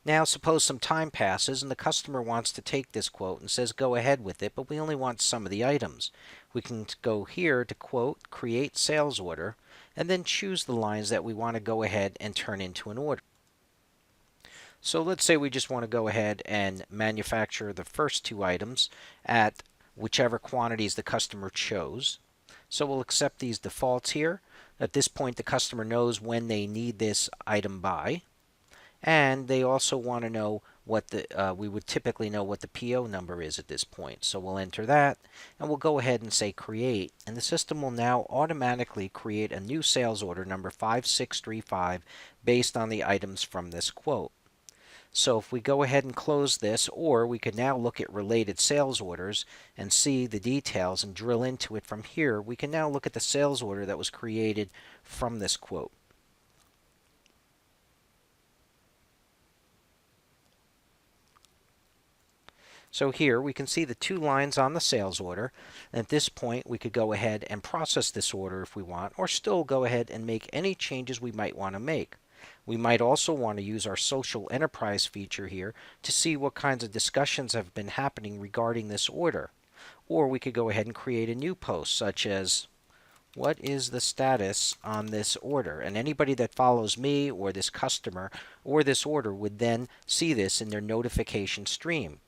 Now suppose some time passes and the customer wants to take this quote and says go ahead with it, but we only want some of the items. We can go here to quote, create sales order, and then choose the lines that we want to go ahead and turn into an order. So let's say we just want to go ahead and manufacture the first two items at whichever quantities the customer chose. So we'll accept these defaults here. At this point, the customer knows when they need this item by, and they also want to know what we would typically know what the PO number is at this point. So we'll enter that, and we'll go ahead and say create, and the system will now automatically create a new sales order number 5635 based on the items from this quote. So if we go ahead and close this, or we could now look at related sales orders and see the details and drill into it from here, we can now look at the sales order that was created from this quote. So here we can see the two lines on the sales order. And at this point, we could go ahead and process this order if we want, or still go ahead and make any changes we might want to make. We might also want to use our social enterprise feature here to see what kinds of discussions have been happening regarding this order. Or we could go ahead and create a new post, such as, what is the status on this order? And anybody that follows me or this customer or this order would then see this in their notification stream.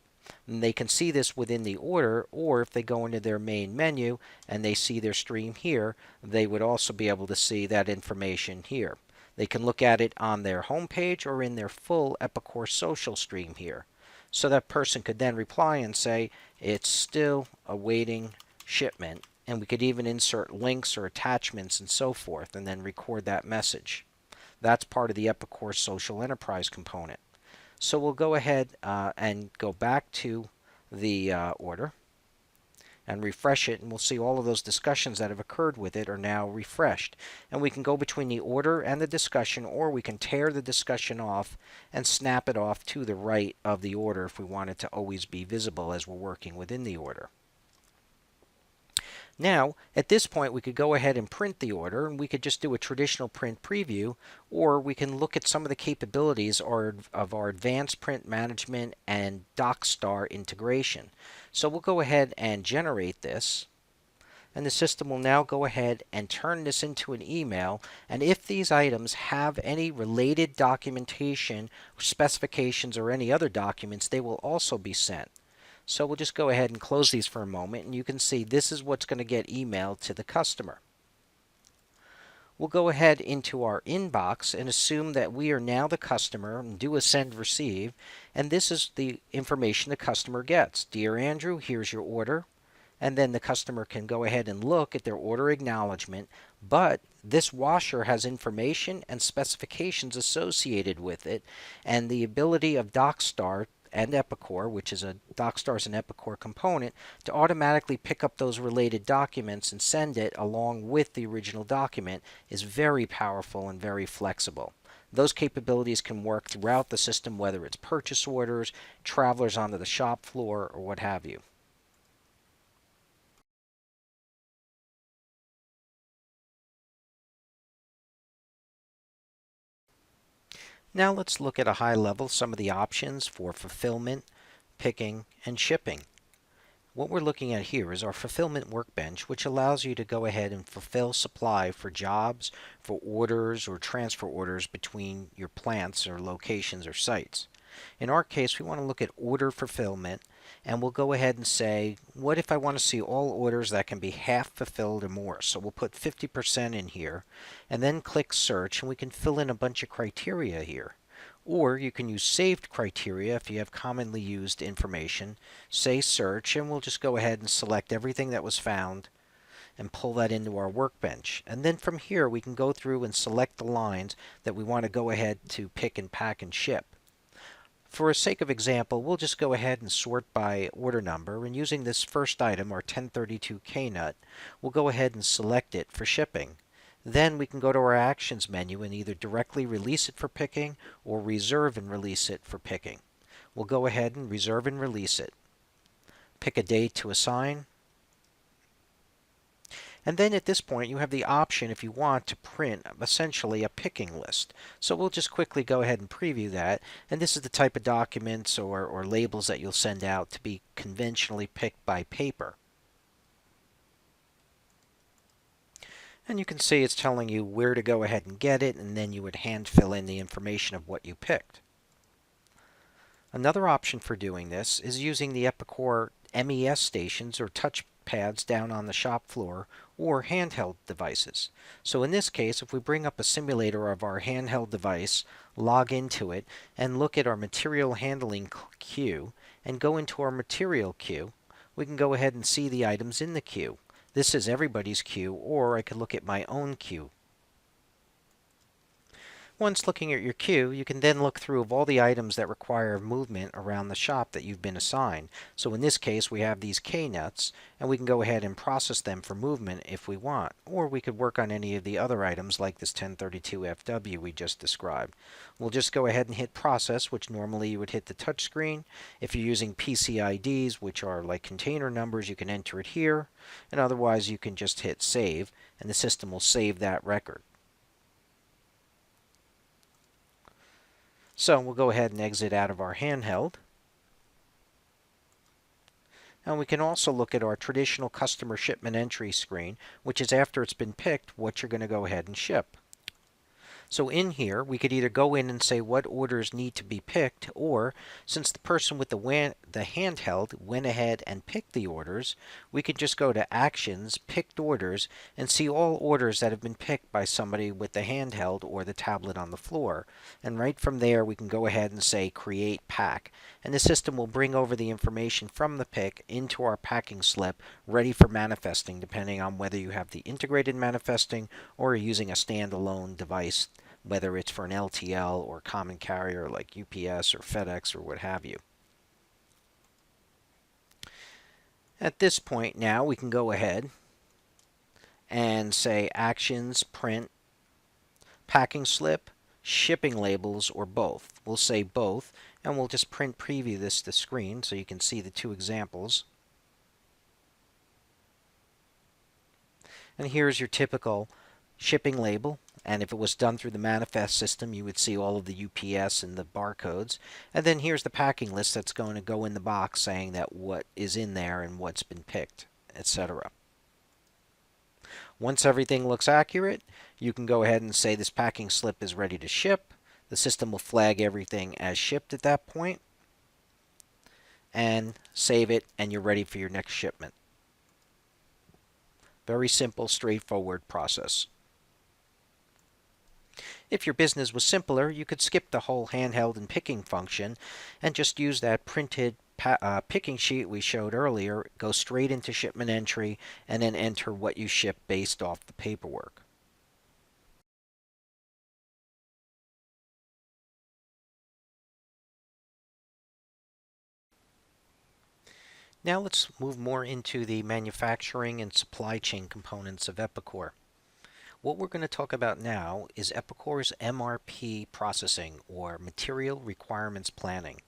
And they can see this within the order, or if they go into their main menu and they see their stream here, they would also be able to see that information here. They can look at it on their home page or in their full Epicor social stream here. So that person could then reply and say, it's still awaiting shipment. And we could even insert links or attachments and so forth and then record that message. That's part of the Epicor social enterprise component. So we'll go ahead and go back to the order and refresh it, and we'll see all of those discussions that have occurred with it are now refreshed. And we can go between the order and the discussion, or we can tear the discussion off and snap it off to the right of the order if we want it to always be visible as we're working within the order. Now, at this point, we could go ahead and print the order, and we could just do a traditional print preview, or we can look at some of the capabilities of our advanced print management and DocStar integration. So we'll go ahead and generate this, and the system will now go ahead and turn this into an email, and if these items have any related documentation, specifications, or any other documents, they will also be sent. So we'll just go ahead and close these for a moment, and you can see this is what's going to get emailed to the customer. We'll go ahead into our inbox and assume that we are now the customer and do a send receive, and this is the information the customer gets. Dear Andrew, here's your order. And then the customer can go ahead and look at their order acknowledgement, but this washer has information and specifications associated with it, and the ability of DocStar and Epicor, which is a DocStar's an Epicor component, to automatically pick up those related documents and send it along with the original document is very powerful and very flexible. Those capabilities can work throughout the system, whether it's purchase orders, travelers onto the shop floor, or what have you. Now let's look at a high level some of the options for fulfillment, picking, and shipping. What we're looking at here is our fulfillment workbench, which allows you to go ahead and fulfill supply for jobs, for orders, or transfer orders between your plants or locations or sites. In our case, we want to look at order fulfillment, and we'll go ahead and say, what if I want to see all orders that can be half fulfilled or more? So we'll put 50% in here, and then click search, and we can fill in a bunch of criteria here. Or you can use saved criteria if you have commonly used information. Say search, and we'll just go ahead and select everything that was found and pull that into our workbench. And then from here, we can go through and select the lines that we want to go ahead to pick and pack and ship. For the sake of example, we'll just go ahead and sort by order number, and using this first item, our 1032K nut, we'll go ahead and select it for shipping. Then we can go to our Actions menu and either directly release it for picking or reserve and release it for picking. We'll go ahead and reserve and release it. Pick a date to assign. And then at this point, you have the option, if you want, to print essentially a picking list. So we'll just quickly go ahead and preview that. And this is the type of documents or labels that you'll send out to be conventionally picked by paper. And you can see it's telling you where to go ahead and get it, and then you would hand fill in the information of what you picked. Another option for doing this is using the Epicor MES stations or touch pads down on the shop floor or handheld devices. So in this case, if we bring up a simulator of our handheld device, log into it, and look at our material handling queue, and go into our material queue, we can go ahead and see the items in the queue. This is everybody's queue, or I could look at my own queue. Once looking at your queue, you can then look through of all the items that require movement around the shop that you've been assigned. So in this case, we have these K-nuts, and we can go ahead and process them for movement if we want. Or we could work on any of the other items like this 1032 FW we just described. We'll just go ahead and hit process, which normally you would hit the touch screen. If you're using PCIDs, which are like container numbers, you can enter it here. And otherwise, you can just hit save, and the system will save that record. So we'll go ahead and exit out of our handheld. And we can also look at our traditional customer shipment entry screen, which is after it's been picked, what you're going to go ahead and ship. So in here, we could either go in and say what orders need to be picked, or since the person with the handheld went ahead and picked the orders, we could just go to Actions, Picked Orders, and see all orders that have been picked by somebody with the handheld or the tablet on the floor. And right from there, we can go ahead and say Create Pack. And the system will bring over the information from the pick into our packing slip, ready for manifesting, depending on whether you have the integrated manifesting or are using a standalone device, whether it's for an LTL or common carrier like UPS or FedEx or what have you. At this point now, we can go ahead and say Actions, Print, Packing Slip, Shipping Labels, or both. We'll say both, and we'll just print preview this to screen so you can see the two examples. And here's your typical shipping label. And if it was done through the manifest system, you would see all of the UPS and the barcodes. And then here's the packing list that's going to go in the box saying that what is in there and what's been picked, etc. Once everything looks accurate, you can go ahead and say this packing slip is ready to ship. The system will flag everything as shipped at that point and save it, and you're ready for your next shipment. Very simple, straightforward process. If your business was simpler, you could skip the whole handheld and picking function and just use that printed picking sheet we showed earlier, go straight into shipment entry, and then enter what you ship based off the paperwork. Now let's move more into the manufacturing and supply chain components of Epicor. What we're going to talk about now is Epicor's MRP processing, or Material Requirements Planning.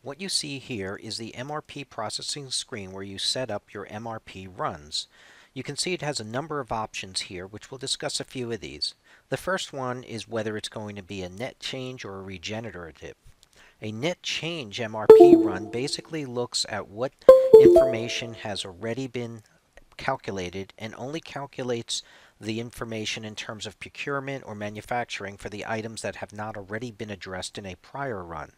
What you see here is the MRP processing screen where you set up your MRP runs. You can see it has a number of options here, which we'll discuss a few of these. The first one is whether it's going to be a net change or a regenerative. A net change MRP run basically looks at what information has already been calculated and only calculates the information in terms of procurement or manufacturing for the items that have not already been addressed in a prior run.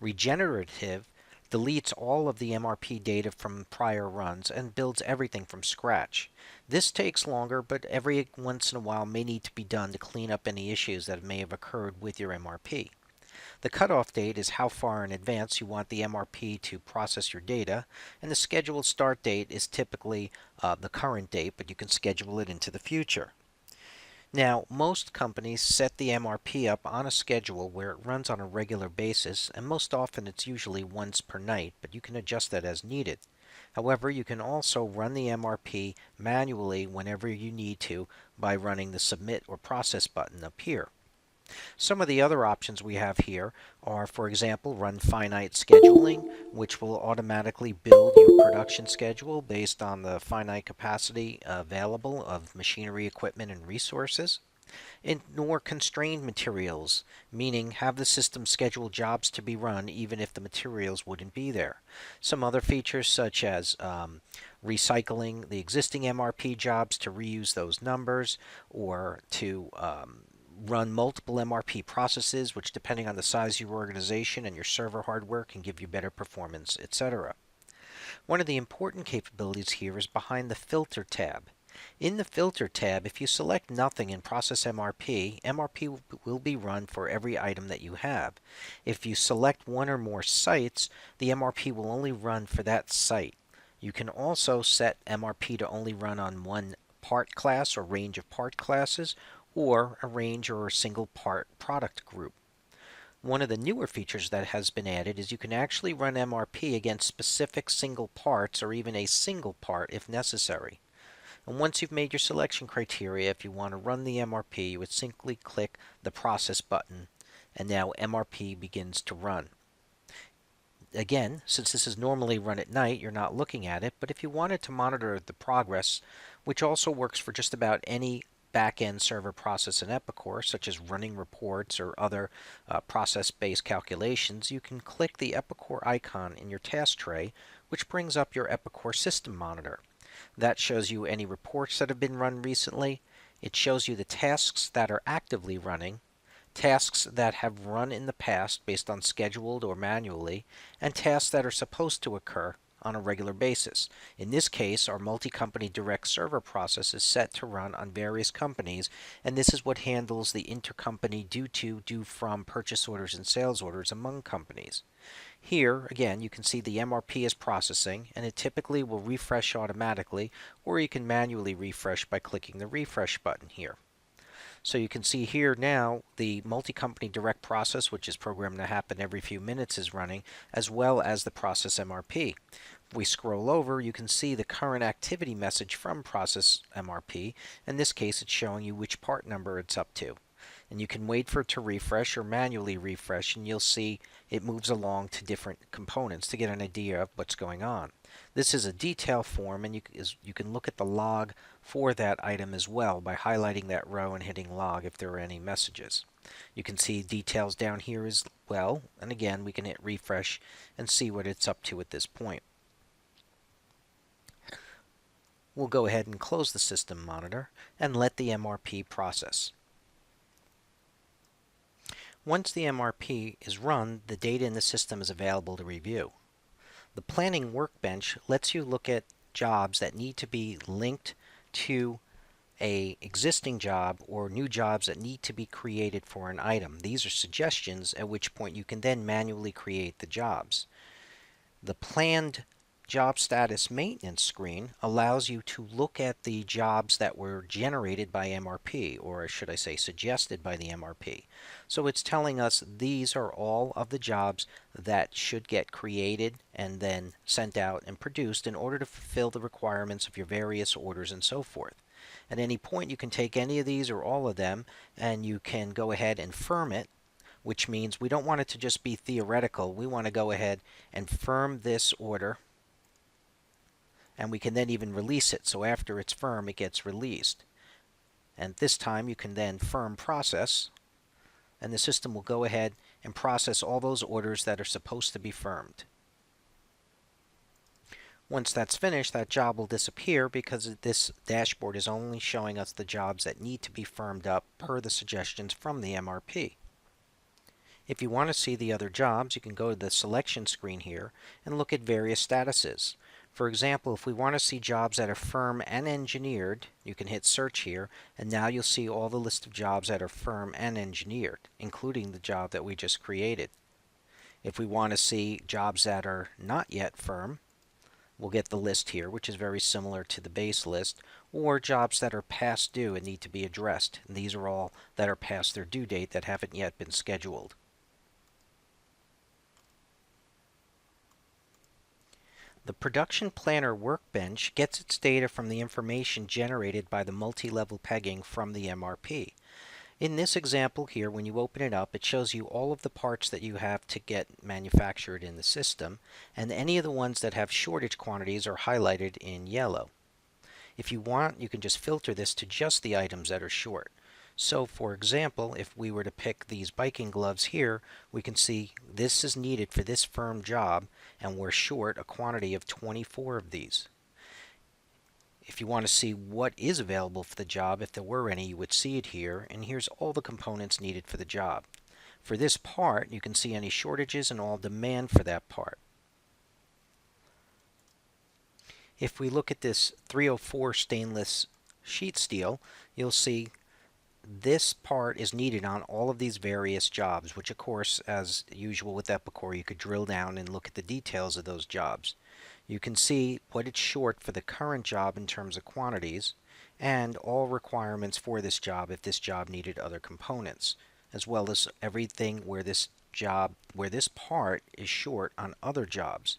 Regenerative deletes all of the MRP data from prior runs and builds everything from scratch. This takes longer, but every once in a while may need to be done to clean up any issues that may have occurred with your MRP. The cutoff date is how far in advance you want the MRP to process your data, and the scheduled start date is typically the current date, but you can schedule it into the future. Now, most companies set the MRP up on a schedule where it runs on a regular basis, and most often it's usually once per night, but you can adjust that as needed. However, you can also run the MRP manually whenever you need to by running the Submit or Process button up here. Some of the other options we have here are, for example, run finite scheduling, which will automatically build your production schedule based on the finite capacity available of machinery, equipment, and resources. Nor constrained materials, meaning have the system schedule jobs to be run even if the materials wouldn't be there. Some other features such as recycling the existing MRP jobs to reuse those numbers, or to run multiple MRP processes, which depending on the size of your organization and your server hardware can give you better performance, etc. One of the important capabilities here is behind the Filter tab. In the Filter tab, if you select nothing in Process MRP, MRP will be run for every item that you have. If you select one or more sites, the MRP will only run for that site. You can also set MRP to only run on one part class or range of part classes, or a range or a single part product group. One of the newer features that has been added is you can actually run MRP against specific single parts or even a single part if necessary. And once you've made your selection criteria, if you want to run the MRP, you would simply click the Process button, and now MRP begins to run. Again, since this is normally run at night, you're not looking at it, but if you wanted to monitor the progress, which also works for just about any back-end server process in Epicor, such as running reports or other process-based calculations, you can click the Epicor icon in your task tray, which brings up your Epicor System Monitor. That shows you any reports that have been run recently. It shows you the tasks that are actively running, tasks that have run in the past based on scheduled or manually, and tasks that are supposed to occur on a regular basis. In this case, our multi-company direct server process is set to run on various companies, and this is what handles the intercompany due to, due from purchase orders and sales orders among companies. Here, again, you can see the MRP is processing, and it typically will refresh automatically, or you can manually refresh by clicking the refresh button here. So you can see here now the multi-company direct process, which is programmed to happen every few minutes, is running, as well as the process MRP. If we scroll over, you can see the current activity message from process MRP. In this case, it's showing you which part number it's up to. And you can wait for it to refresh or manually refresh, and you'll see it moves along to different components to get an idea of what's going on. This is a detail form, and you can look at the log for that item as well by highlighting that row and hitting log if there are any messages. You can see details down here as well, and again we can hit refresh and see what it's up to at this point. We'll go ahead and close the system monitor and let the MRP process. Once the MRP is run, the data in the system is available to review. The Planning Workbench lets you look at jobs that need to be linked to an existing job or new jobs that need to be created for an item. These are suggestions, at which point you can then manually create the jobs. The Planned Job Status Maintenance screen allows you to look at the jobs that were generated by MRP, or should I say suggested by the MRP. So it's telling us these are all of the jobs that should get created and then sent out and produced in order to fulfill the requirements of your various orders and so forth. At any point you can take any of these or all of them and you can go ahead and firm it, which means we don't want it to just be theoretical. We want to go ahead and firm this order, and we can then even release it. So after it's firm, it gets released. And this time you can then firm process, and the system will go ahead and process all those orders that are supposed to be firmed. Once that's finished, that job will disappear because this dashboard is only showing us the jobs that need to be firmed up per the suggestions from the MRP. If you want to see the other jobs, you can go to the selection screen here and look at various statuses. For example, if we want to see jobs that are firm and engineered, you can hit search here, and now you'll see all the list of jobs that are firm and engineered, including the job that we just created. If we want to see jobs that are not yet firm, we'll get the list here, which is very similar to the base list, or jobs that are past due and need to be addressed. And these are all that are past their due date that haven't yet been scheduled. The Production Planner Workbench gets its data from the information generated by the multi-level pegging from the MRP. In this example here, when you open it up, it shows you all of the parts that you have to get manufactured in the system, and any of the ones that have shortage quantities are highlighted in yellow. If you want, you can just filter this to just the items that are short. So, for example, if we were to pick these biking gloves here, we can see this is needed for this firm job, and we're short a quantity of 24 of these. If you want to see what is available for the job, if there were any, you would see it here, and here's all the components needed for the job. For this part, you can see any shortages and all demand for that part. If we look at this 304 stainless sheet steel, you'll see this part is needed on all of these various jobs, which of course, as usual with Epicor, you could drill down and look at the details of those jobs. You can see what it's short for the current job in terms of quantities, and all requirements for this job if this job needed other components, as well as everything where this part is short on other jobs.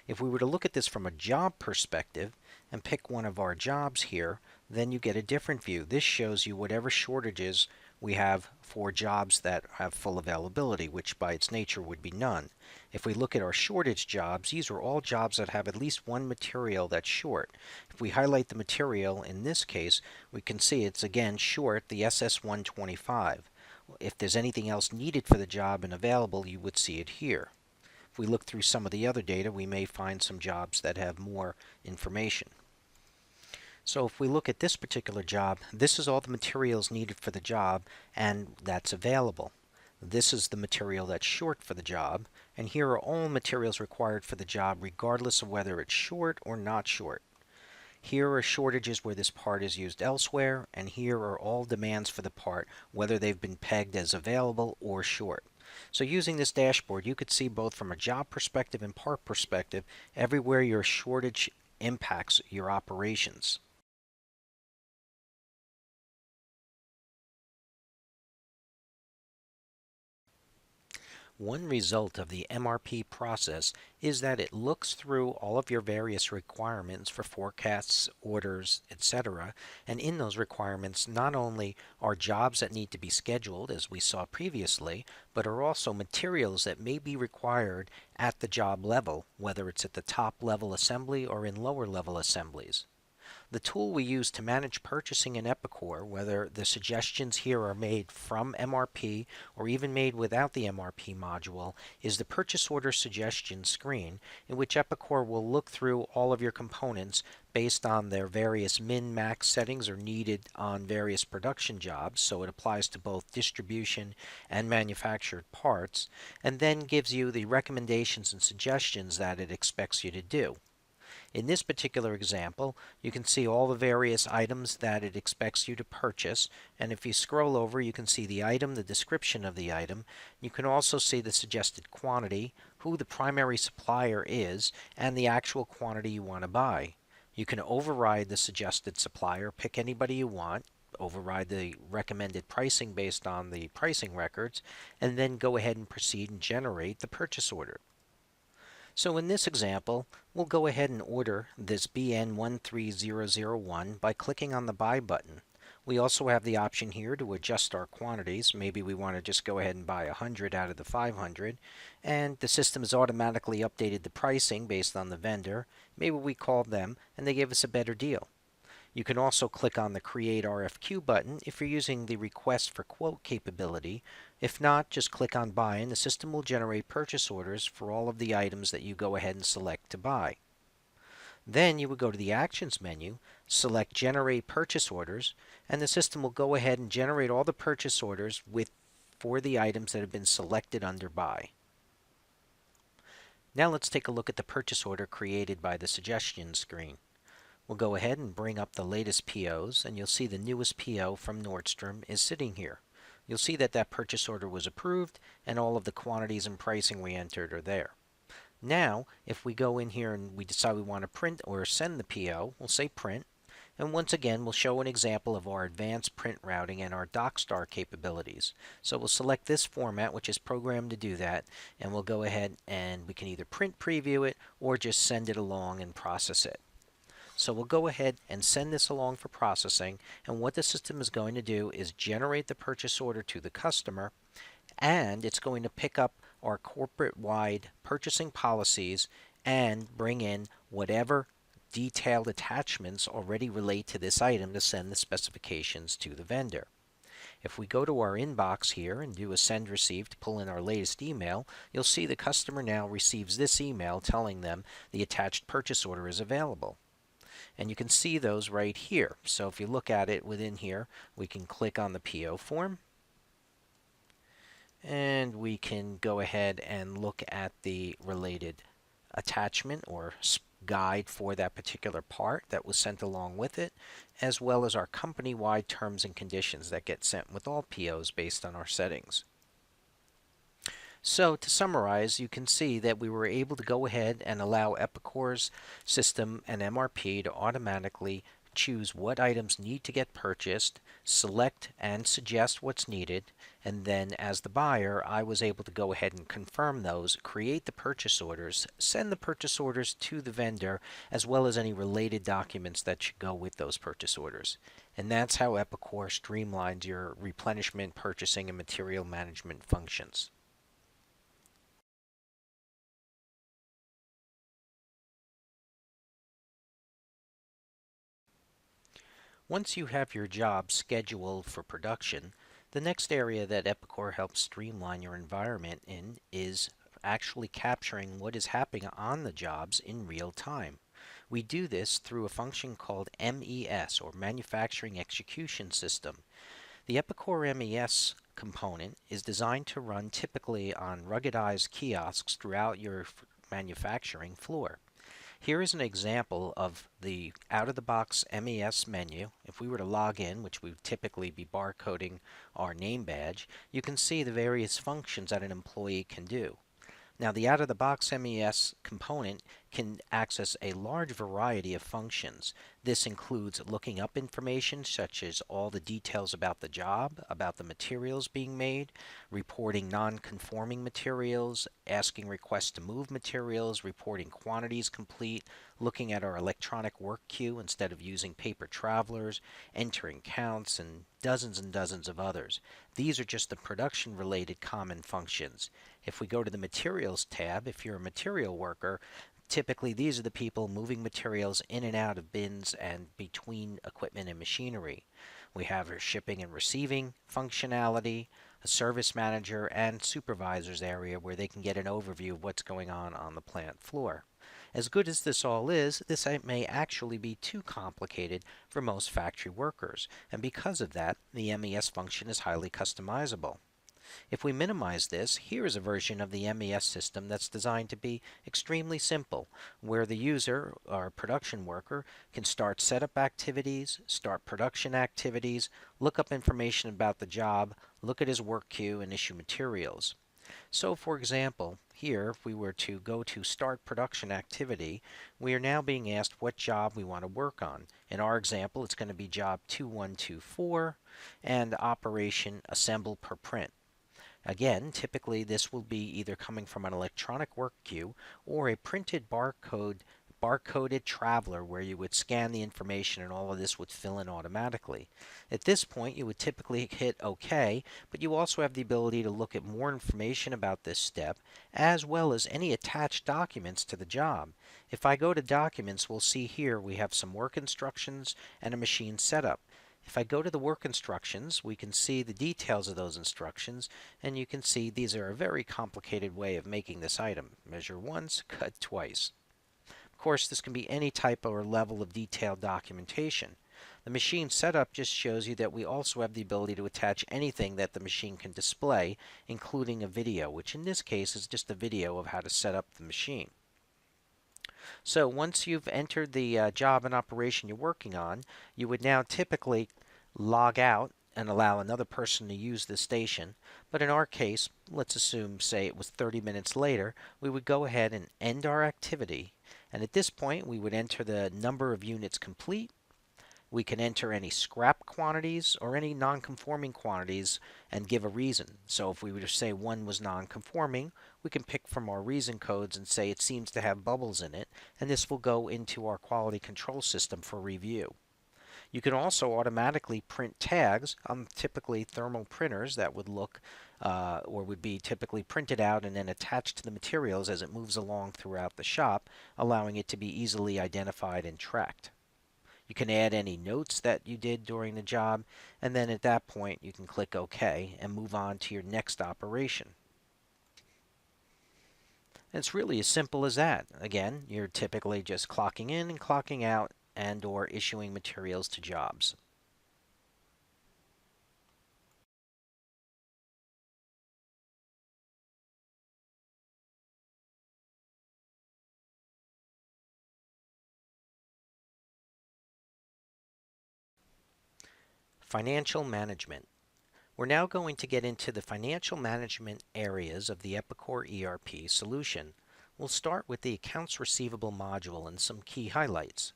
If we were to look at this from a job perspective and pick one of our jobs here, then you get a different view. This shows you whatever shortages we have for jobs that have full availability, which by its nature would be none. If we look at our shortage jobs, these are all jobs that have at least one material that's short. If we highlight the material, in this case, we can see it's again short the SS125. If there's anything else needed for the job and available, you would see it here. If we look through some of the other data, we may find some jobs that have more information. So if we look at this particular job, this is all the materials needed for the job, and that's available. This is the material that's short for the job, and here are all materials required for the job regardless of whether it's short or not short. Here are shortages where this part is used elsewhere, and here are all demands for the part, whether they've been pegged as available or short. So using this dashboard, you could see both from a job perspective and part perspective, everywhere your shortage impacts your operations. One result of the MRP process is that it looks through all of your various requirements for forecasts, orders, etc. And in those requirements, not only are jobs that need to be scheduled, as we saw previously, but are also materials that may be required at the job level, whether it's at the top level assembly or in lower level assemblies. The tool we use to manage purchasing in Epicor, whether the suggestions here are made from MRP or even made without the MRP module, is the Purchase Order Suggestion screen, in which Epicor will look through all of your components based on their various min-max settings are needed on various production jobs, so it applies to both distribution and manufactured parts, and then gives you the recommendations and suggestions that it expects you to do. In this particular example, you can see all the various items that it expects you to purchase, and if you scroll over, you can see the item, the description of the item. You can also see the suggested quantity, who the primary supplier is, and the actual quantity you want to buy. You can override the suggested supplier, pick anybody you want, override the recommended pricing based on the pricing records, and then go ahead and proceed and generate the purchase order. So in this example, we'll go ahead and order this BN13001 by clicking on the Buy button. We also have the option here to adjust our quantities. Maybe we want to just go ahead and buy 100 out of the 500, and the system has automatically updated the pricing based on the vendor. Maybe we called them and they gave us a better deal. You can also click on the Create RFQ button if you're using the Request for Quote capability. If not, just click on Buy and the system will generate purchase orders for all of the items that you go ahead and select to buy. Then you would go to the Actions menu, select Generate Purchase Orders, and the system will go ahead and generate all the purchase orders for the items that have been selected under Buy. Now let's take a look at the purchase order created by the Suggestions screen. We'll go ahead and bring up the latest POs, and you'll see the newest PO from Nordstrom is sitting here. You'll see that that purchase order was approved, and all of the quantities and pricing we entered are there. Now, if we go in here and we decide we want to print or send the PO, we'll say Print, and once again we'll show an example of our advanced print routing and our DocStar capabilities. So we'll select this format, which is programmed to do that, and we'll go ahead and we can either print preview it or just send it along and process it. So we'll go ahead and send this along for processing, and what the system is going to do is generate the purchase order to the customer, and it's going to pick up our corporate-wide purchasing policies and bring in whatever detailed attachments already relate to this item to send the specifications to the vendor. If we go to our inbox here and do a send receive to pull in our latest email, you'll see the customer now receives this email telling them the attached purchase order is available. And you can see those right here. So if you look at it within here, we can click on the PO form, and we can go ahead and look at the related attachment or guide for that particular part that was sent along with it, as well as our company-wide terms and conditions that get sent with all POs based on our settings. So to summarize, you can see that we were able to go ahead and allow Epicor's system and MRP to automatically choose what items need to get purchased, select and suggest what's needed, and then as the buyer, I was able to go ahead and confirm those, create the purchase orders, send the purchase orders to the vendor, as well as any related documents that should go with those purchase orders. And that's how Epicor streamlines your replenishment, purchasing, and material management functions. Once you have your job scheduled for production, the next area that Epicor helps streamline your environment in is actually capturing what is happening on the jobs in real time. We do this through a function called MES, or Manufacturing Execution System. The Epicor MES component is designed to run typically on ruggedized kiosks throughout your manufacturing floor. Here is an example of the out-of-the-box MES menu. If we were to log in, which we would typically be barcoding our name badge, you can see the various functions that an employee can do. Now, the out-of-the-box MES component can access a large variety of functions. This includes looking up information such as all the details about the job, about the materials being made, reporting non-conforming materials, asking requests to move materials, reporting quantities complete, looking at our electronic work queue instead of using paper travelers, entering counts, and dozens of others. These are just the production-related common functions. If we go to the Materials tab, if you're a material worker, typically these are the people moving materials in and out of bins and between equipment and machinery. We have our shipping and receiving functionality, a service manager, and supervisors area where they can get an overview of what's going on the plant floor. As good as this all is, this may actually be too complicated for most factory workers, and because of that, the MES function is highly customizable. If we minimize this, here is a version of the MES system that's designed to be extremely simple, where the user or production worker can start setup activities, start production activities, look up information about the job, look at his work queue, and issue materials. So, for example, here, if we were to go to Start Production Activity, we are now being asked what job we want to work on. In our example, it's going to be Job 2124 and Operation Assemble per Print. Again, typically this will be either coming from an electronic work queue or a printed barcoded traveler where you would scan the information and all of this would fill in automatically. At this point, you would typically hit OK, but you also have the ability to look at more information about this step as well as any attached documents to the job. If I go to Documents, we'll see here we have some work instructions and a machine setup. If I go to the work instructions, we can see the details of those instructions, and you can see these are a very complicated way of making this item. Measure once, cut twice. Of course, this can be any type or level of detailed documentation. The machine setup just shows you that we also have the ability to attach anything that the machine can display, including a video, which in this case is just a video of how to set up the machine. So once you've entered the job and operation you're working on, you would now typically log out and allow another person to use the station. But in our case, let's assume, say, it was 30 minutes later, we would go ahead and end our activity. And at this point, we would enter the number of units complete. We can enter any scrap quantities or any non-conforming quantities and give a reason. So if we were to say one was non-conforming, we can pick from our reason codes and say it seems to have bubbles in it, and this will go into our quality control system for review. You can also automatically print tags on typically thermal printers that would look or would be typically printed out and then attached to the materials as it moves along throughout the shop, allowing it to be easily identified and tracked. You can add any notes that you did during the job, and then at that point you can click OK and move on to your next operation. And it's really as simple as that. Again, you're typically just clocking in and clocking out and/or issuing materials to jobs. Financial management. We're now going to get into the financial management areas of the Epicor ERP solution. We'll start with the accounts receivable module and some key highlights.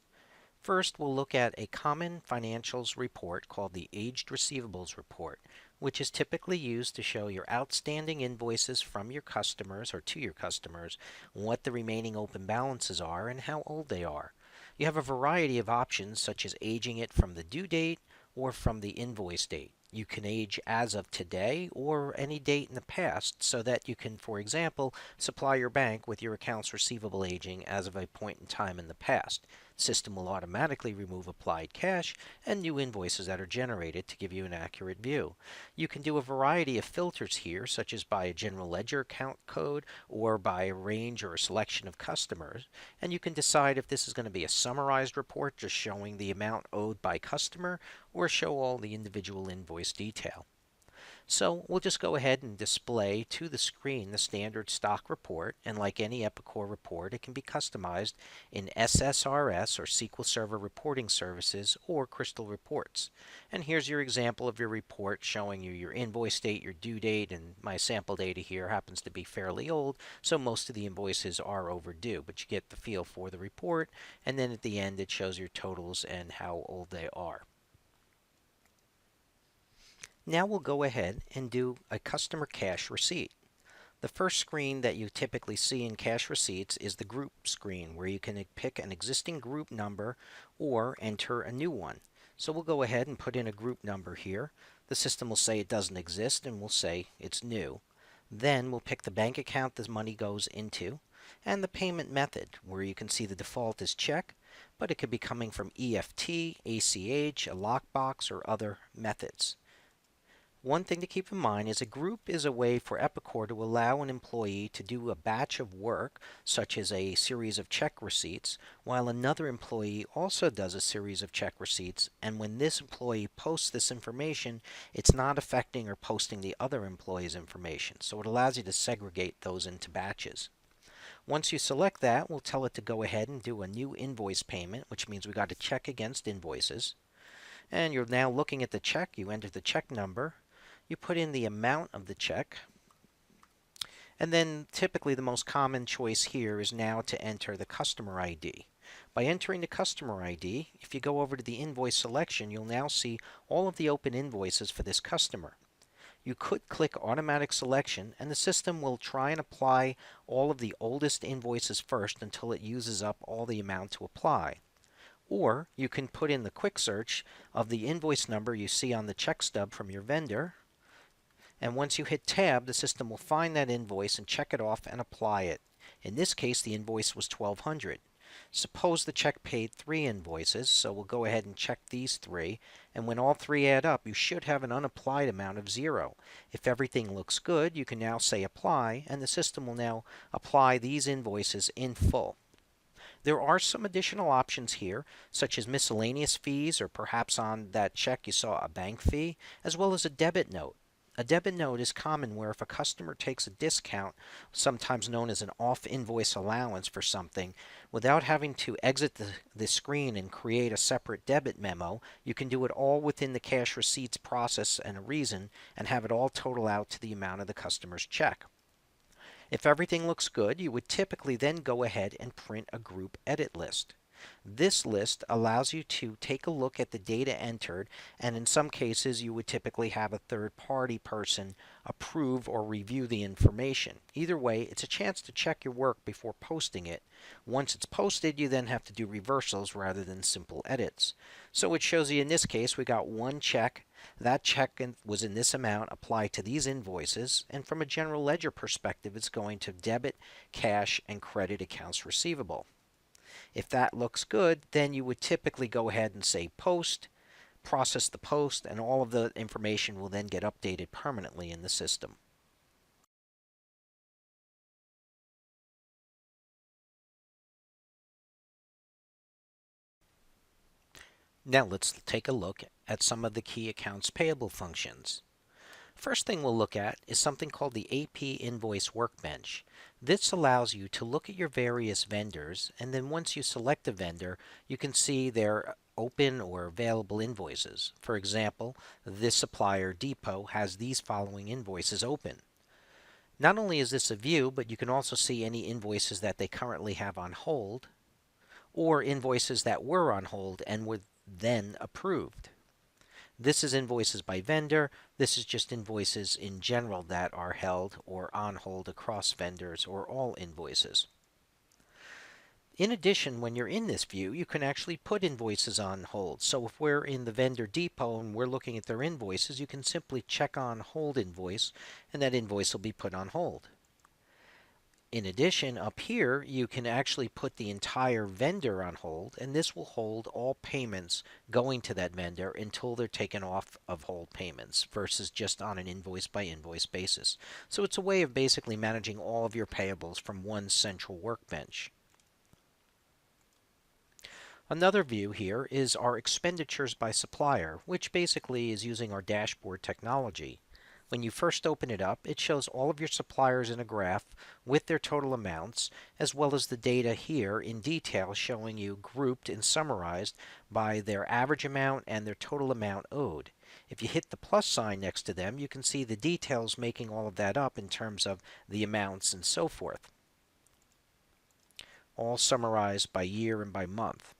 First, we'll look at a common financials report called the Aged Receivables Report, which is typically used to show your outstanding invoices from your customers or to your customers, what the remaining open balances are, and how old they are. You have a variety of options, such as aging it from the due date or from the invoice date. You can age as of today or any date in the past so that you can, for example, supply your bank with your accounts receivable aging as of a point in time in the past. The system will automatically remove applied cash and new invoices that are generated to give you an accurate view. You can do a variety of filters here, such as by a general ledger account code or by a range or a selection of customers, and you can decide if this is going to be a summarized report just showing the amount owed by customer or show all the individual invoice detail. So we'll just go ahead and display to the screen the standard stock report, and like any Epicor report, it can be customized in SSRS or SQL Server Reporting Services or Crystal Reports. And here's your example of your report showing you your invoice date, your due date, and my sample data here happens to be fairly old, so most of the invoices are overdue, but you get the feel for the report, and then at the end it shows your totals and how old they are. Now we'll go ahead and do a customer cash receipt. The first screen that you typically see in cash receipts is the group screen, where you can pick an existing group number or enter a new one. So we'll go ahead and put in a group number here. The system will say it doesn't exist and we'll say it's new. Then we'll pick the bank account this money goes into and the payment method, where you can see the default is check, but it could be coming from EFT, ACH, a lockbox, or other methods. One thing to keep in mind is a group is a way for Epicor to allow an employee to do a batch of work, such as a series of check receipts, while another employee also does a series of check receipts, and when this employee posts this information, it's not affecting or posting the other employee's information, so it allows you to segregate those into batches. Once you select that, we'll tell it to go ahead and do a new invoice payment, which means we got to check against invoices. And you're now looking at the check. You enter the check number. You put in the amount of the check, and then typically the most common choice here is now to enter the customer ID. By entering the customer ID, if you go over to the invoice selection, you'll now see all of the open invoices for this customer. You could click automatic selection and the system will try and apply all of the oldest invoices first until it uses up all the amount to apply. Or you can put in the quick search of the invoice number you see on the check stub from your vendor, and once you hit tab, the system will find that invoice and check it off and apply it. In this case, the invoice was $1,200. Suppose the check paid 3 invoices, so we'll go ahead and check these 3, and when all 3 add up, you should have an unapplied amount of 0. If everything looks good, you can now say apply, and the system will now apply these invoices in full. There are some additional options here, such as miscellaneous fees, or perhaps on that check you saw a bank fee, as well as a debit note. A debit note is common where if a customer takes a discount, sometimes known as an off-invoice allowance for something, without having to exit the screen and create a separate debit memo, you can do it all within the cash receipts process and a reason and have it all total out to the amount of the customer's check. If everything looks good, you would typically then go ahead and print a group edit list. This list allows you to take a look at the data entered, and in some cases you would typically have a third-party person approve or review the information. Either way, it's a chance to check your work before posting it. Once it's posted, you then have to do reversals rather than simple edits. So it shows you in this case we got one check. That check was in this amount applied to these invoices, and from a general ledger perspective, it's going to debit, cash, and credit accounts receivable. If that looks good, then you would typically go ahead and say post, process the post, and all of the information will then get updated permanently in the system. Now let's take a look at some of the key accounts payable functions. First thing we'll look at is something called the AP Invoice Workbench. This allows you to look at your various vendors, and then once you select a vendor, you can see their open or available invoices. For example, this supplier Depot has these following invoices open. Not only is this a view, but you can also see any invoices that they currently have on hold, or invoices that were on hold and were then approved. This is invoices by vendor. This is just invoices in general that are held or on hold across vendors or all invoices. In addition, when you're in this view, you can actually put invoices on hold. So if we're in the vendor depot and we're looking at their invoices, you can simply check on hold invoice, and that invoice will be put on hold. In addition, up here, you can actually put the entire vendor on hold, and this will hold all payments going to that vendor until they're taken off of hold payments versus just on an invoice-by-invoice basis. So it's a way of basically managing all of your payables from one central workbench. Another view here is our expenditures by supplier, which basically is using our dashboard technology. When you first open it up, it shows all of your suppliers in a graph with their total amounts, as well as the data here in detail showing you grouped and summarized by their average amount and their total amount owed. If you hit the plus sign next to them, you can see the details making all of that up in terms of the amounts and so forth, all summarized by year and by month.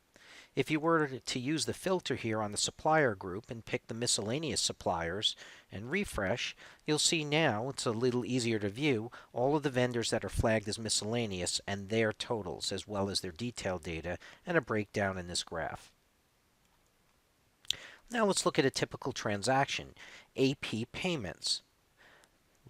If you were to use the filter here on the supplier group and pick the miscellaneous suppliers and refresh, you'll see now it's a little easier to view all of the vendors that are flagged as miscellaneous and their totals, as well as their detailed data and a breakdown in this graph. Now let's look at a typical transaction, AP payments.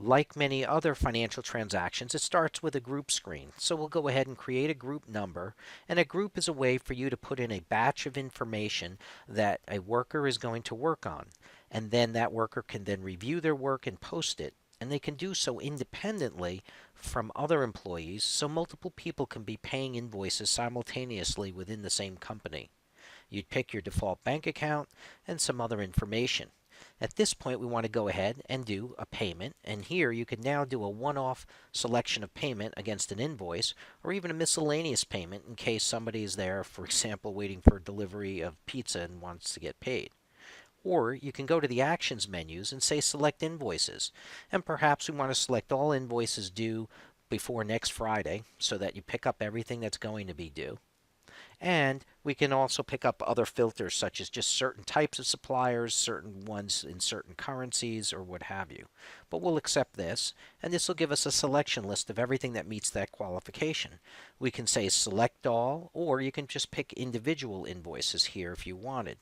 Like many other financial transactions, it starts with a group screen. So we'll go ahead and create a group number, and a group is a way for you to put in a batch of information that a worker is going to work on. And then that worker can then review their work and post it. And they can do so independently from other employees, so multiple people can be paying invoices simultaneously within the same company. You'd pick your default bank account and some other information. At this point, we want to go ahead and do a payment, and here you can now do a one-off selection of payment against an invoice, or even a miscellaneous payment in case somebody is there, for example, waiting for delivery of pizza and wants to get paid. Or you can go to the Actions menus and say Select Invoices, and perhaps we want to select all invoices due before next Friday so that you pick up everything that's going to be due. And we can also pick up other filters such as just certain types of suppliers, certain ones in certain currencies, or what have you. But we'll accept this, and this will give us a selection list of everything that meets that qualification. We can say select all, or you can just pick individual invoices here if you wanted.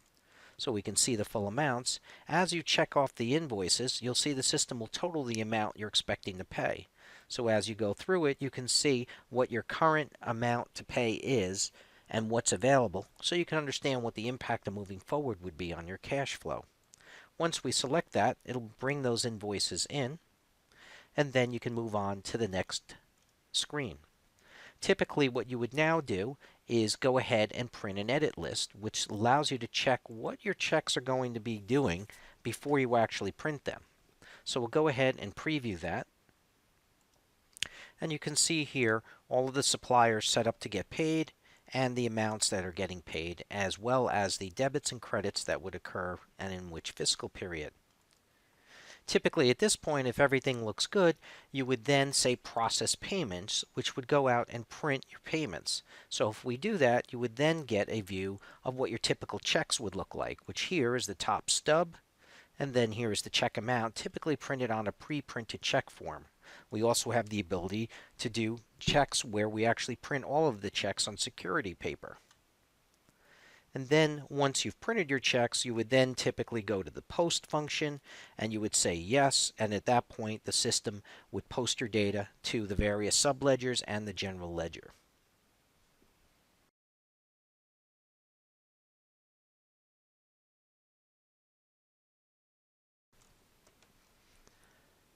So we can see the full amounts. As you check off the invoices, you'll see the system will total the amount you're expecting to pay. So as you go through it, you can see what your current amount to pay is and what's available, so you can understand what the impact of moving forward would be on your cash flow. Once we select that, it'll bring those invoices in, and then you can move on to the next screen. Typically, what you would now do is go ahead and print an edit list, which allows you to check what your checks are going to be doing before you actually print them. So we'll go ahead and preview that. And you can see here all of the suppliers set up to get paid and the amounts that are getting paid, as well as the debits and credits that would occur and in which fiscal period. Typically at this point, if everything looks good, you would then say process payments, which would go out and print your payments. So if we do that, you would then get a view of what your typical checks would look like, which here is the top stub, and then here is the check amount, typically printed on a pre-printed check form. We also have the ability to do checks where we actually print all of the checks on security paper. And then once you've printed your checks, you would then typically go to the post function and you would say yes, and at that point the system would post your data to the various subledgers and the general ledger.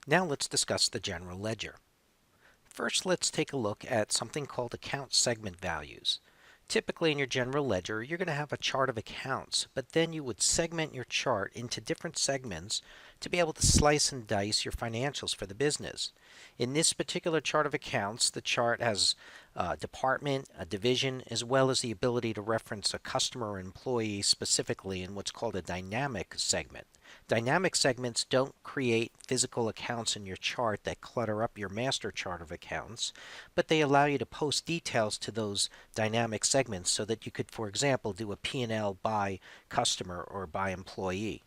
Now let's discuss the general ledger. First, let's take a look at something called account segment values. Typically in your general ledger, you're going to have a chart of accounts, but then you would segment your chart into different segments to be able to slice and dice your financials for the business. In this particular chart of accounts, the chart has a department, a division, as well as the ability to reference a customer or employee specifically in what's called a dynamic segment. Dynamic segments don't create physical accounts in your chart that clutter up your master chart of accounts, but they allow you to post details to those dynamic segments so that you could, for example, do a P&L by customer or by employee.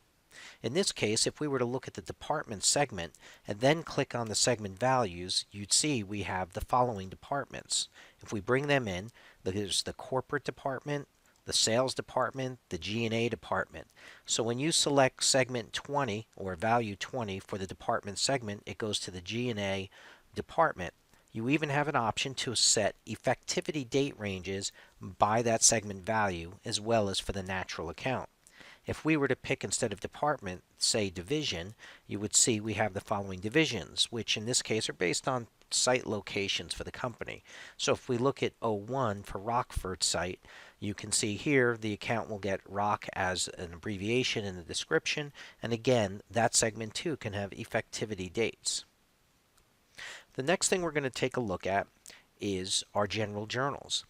In this case, if we were to look at the department segment and then click on the segment values, you'd see we have the following departments. If we bring them in, there's the corporate department, the sales department, the G&A department. So when you select segment 20 or value 20 for the department segment, it goes to the G&A department. You even have an option to set effectivity date ranges by that segment value as well as for the natural account. If we were to pick instead of department, say division, you would see we have the following divisions, which in this case are based on site locations for the company. So if we look at 01 for Rockford site, you can see here the account will get ROC as an abbreviation in the description, and again, that segment too can have effectivity dates. The next thing we're going to take a look at is our general journals.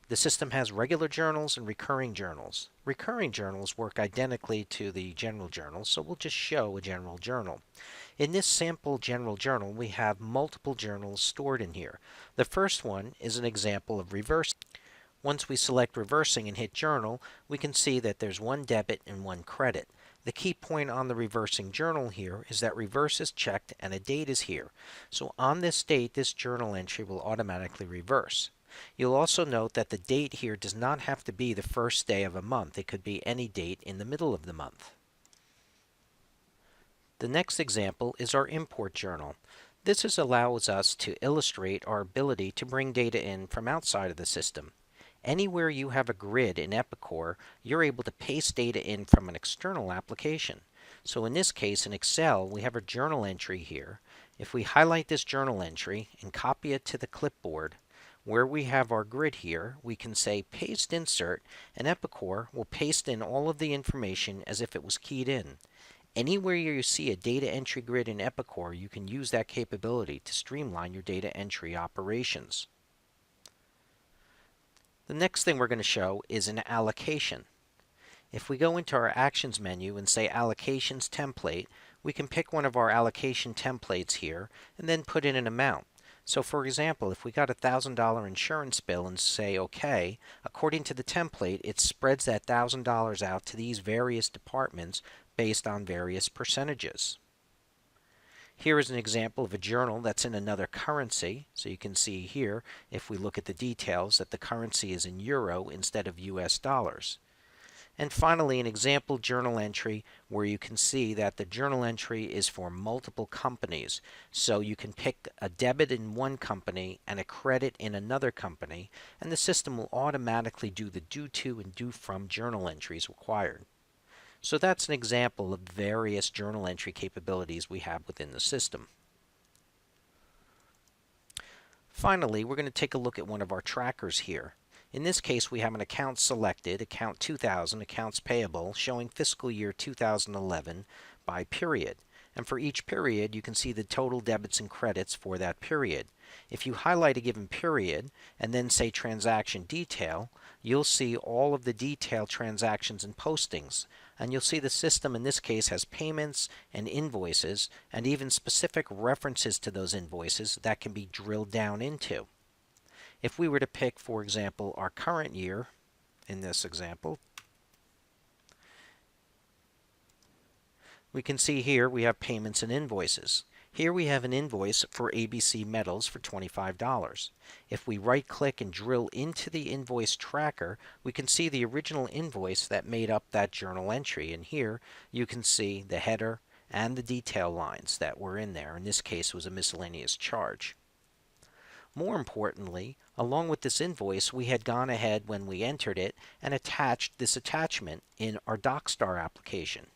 The system has regular journals and recurring journals. Recurring journals work identically to the general journals, so we'll just show a general journal. In this sample general journal, we have multiple journals stored in here. The first one is an example of reversing. Once we select reversing and hit journal, we can see that there's one debit and one credit. The key point on the reversing journal here is that reverse is checked and a date is here. So on this date, this journal entry will automatically reverse. You'll also note that the date here does not have to be the first day of a month. It could be any date in the middle of the month. The next example is our import journal. This allows us to illustrate our ability to bring data in from outside of the system. Anywhere you have a grid in Epicor, you're able to paste data in from an external application. So in this case, in Excel, we have a journal entry here. If we highlight this journal entry and copy it to the clipboard, where we have our grid here, we can say paste insert, and Epicor will paste in all of the information as if it was keyed in. Anywhere you see a data entry grid in Epicor, you can use that capability to streamline your data entry operations. The next thing we're going to show is an allocation. If we go into our Actions menu and say Allocations Template, we can pick one of our allocation templates here and then put in an amount. So for example, if we got a $1,000 insurance bill and say OK, according to the template, it spreads that $1,000 out to these various departments based on various percentages. Here is an example of a journal that's in another currency. So you can see here, if we look at the details, that the currency is in euro instead of US dollars. And finally, an example journal entry where you can see that the journal entry is for multiple companies. So you can pick a debit in one company and a credit in another company, and the system will automatically do the due to and due from journal entries required. So that's an example of various journal entry capabilities we have within the system. Finally, we're going to take a look at one of our trackers here. In this case, we have an account selected, account 2000, accounts payable, showing fiscal year 2011 by period. And for each period, you can see the total debits and credits for that period. If you highlight a given period and then say transaction detail, you'll see all of the detailed transactions and postings. And you'll see the system in this case has payments and invoices and even specific references to those invoices that can be drilled down into. If we were to pick, for example, our current year in this example, we can see here we have payments and invoices. Here we have an invoice for ABC Metals for $25. If we right-click and drill into the invoice tracker, we can see the original invoice that made up that journal entry. And here you can see the header and the detail lines that were in there. In this case, it was a miscellaneous charge. More importantly, along with this invoice, we had gone ahead when we entered it and attached this attachment in our DocStar application.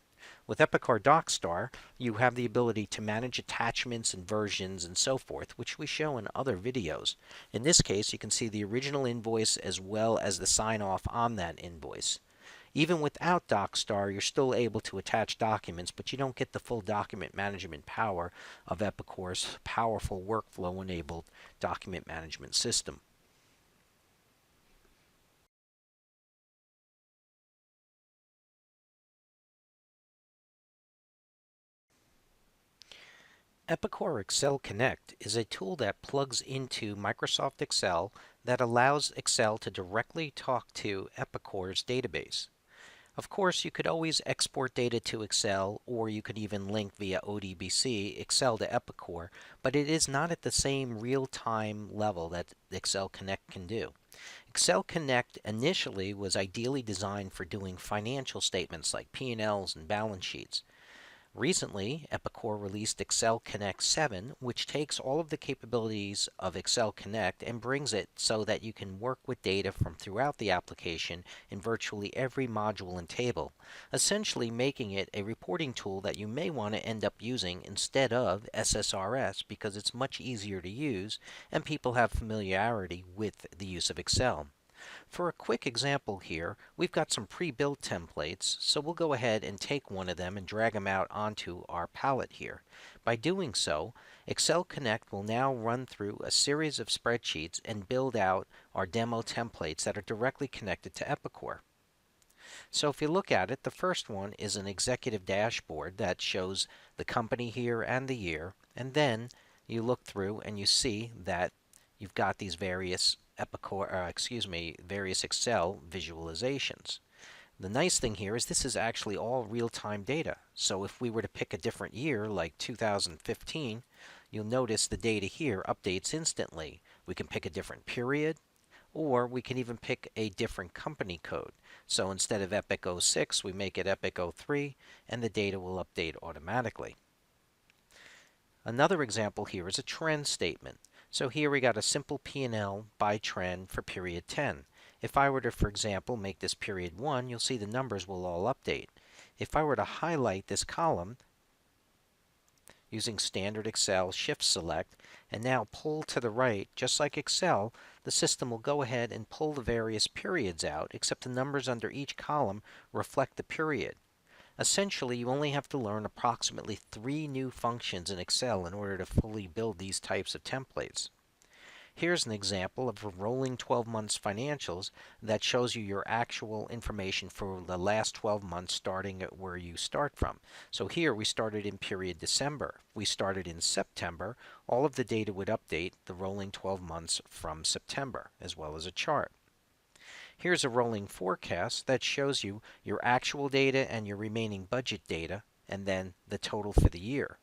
With Epicor DocStar, you have the ability to manage attachments and versions and so forth, which we show in other videos. In this case, you can see the original invoice as well as the sign-off on that invoice. Even without DocStar, you're still able to attach documents, but you don't get the full document management power of Epicor's powerful workflow-enabled document management system. Epicor Excel Connect is a tool that plugs into Microsoft Excel that allows Excel to directly talk to Epicor's database. Of course, you could always export data to Excel, or you could even link via ODBC Excel to Epicor, but it is not at the same real-time level that Excel Connect can do. Excel Connect initially was ideally designed for doing financial statements like P&Ls and balance sheets. Recently, Epicor released Excel Connect 7, which takes all of the capabilities of Excel Connect and brings it so that you can work with data from throughout the application in virtually every module and table, essentially making it a reporting tool that you may want to end up using instead of SSRS because it's much easier to use and people have familiarity with the use of Excel. For a quick example here, we've got some pre-built templates, so we'll go ahead and take one of them and drag them out onto our palette here. By doing so, Excel Connect will now run through a series of spreadsheets and build out our demo templates that are directly connected to Epicor. So if you look at it, the first one is an executive dashboard that shows the company here and the year, and then you look through and you see that you've got these various various Excel visualizations. The nice thing here is this is actually all real-time data. So if we were to pick a different year, like 2015, you'll notice the data here updates instantly. We can pick a different period, or we can even pick a different company code. So instead of Epic 06, we make it Epic 03, and the data will update automatically. Another example here is a trend statement. So here we got a simple P&L by trend for period 10. If I were to, for example, make this period 1, you'll see the numbers will all update. If I were to highlight this column using standard Excel Shift Select and now pull to the right, just like Excel, the system will go ahead and pull the various periods out, except the numbers under each column reflect the period. Essentially, you only have to learn approximately 3 new functions in Excel in order to fully build these types of templates. Here's an example of a rolling 12 months financials that shows you your actual information for the last 12 months starting at where you start from. So here we started in period December. We started in September. All of the data would update the rolling 12 months from September, as well as a chart. Here's a rolling forecast that shows you your actual data and your remaining budget data, and then the total for the year.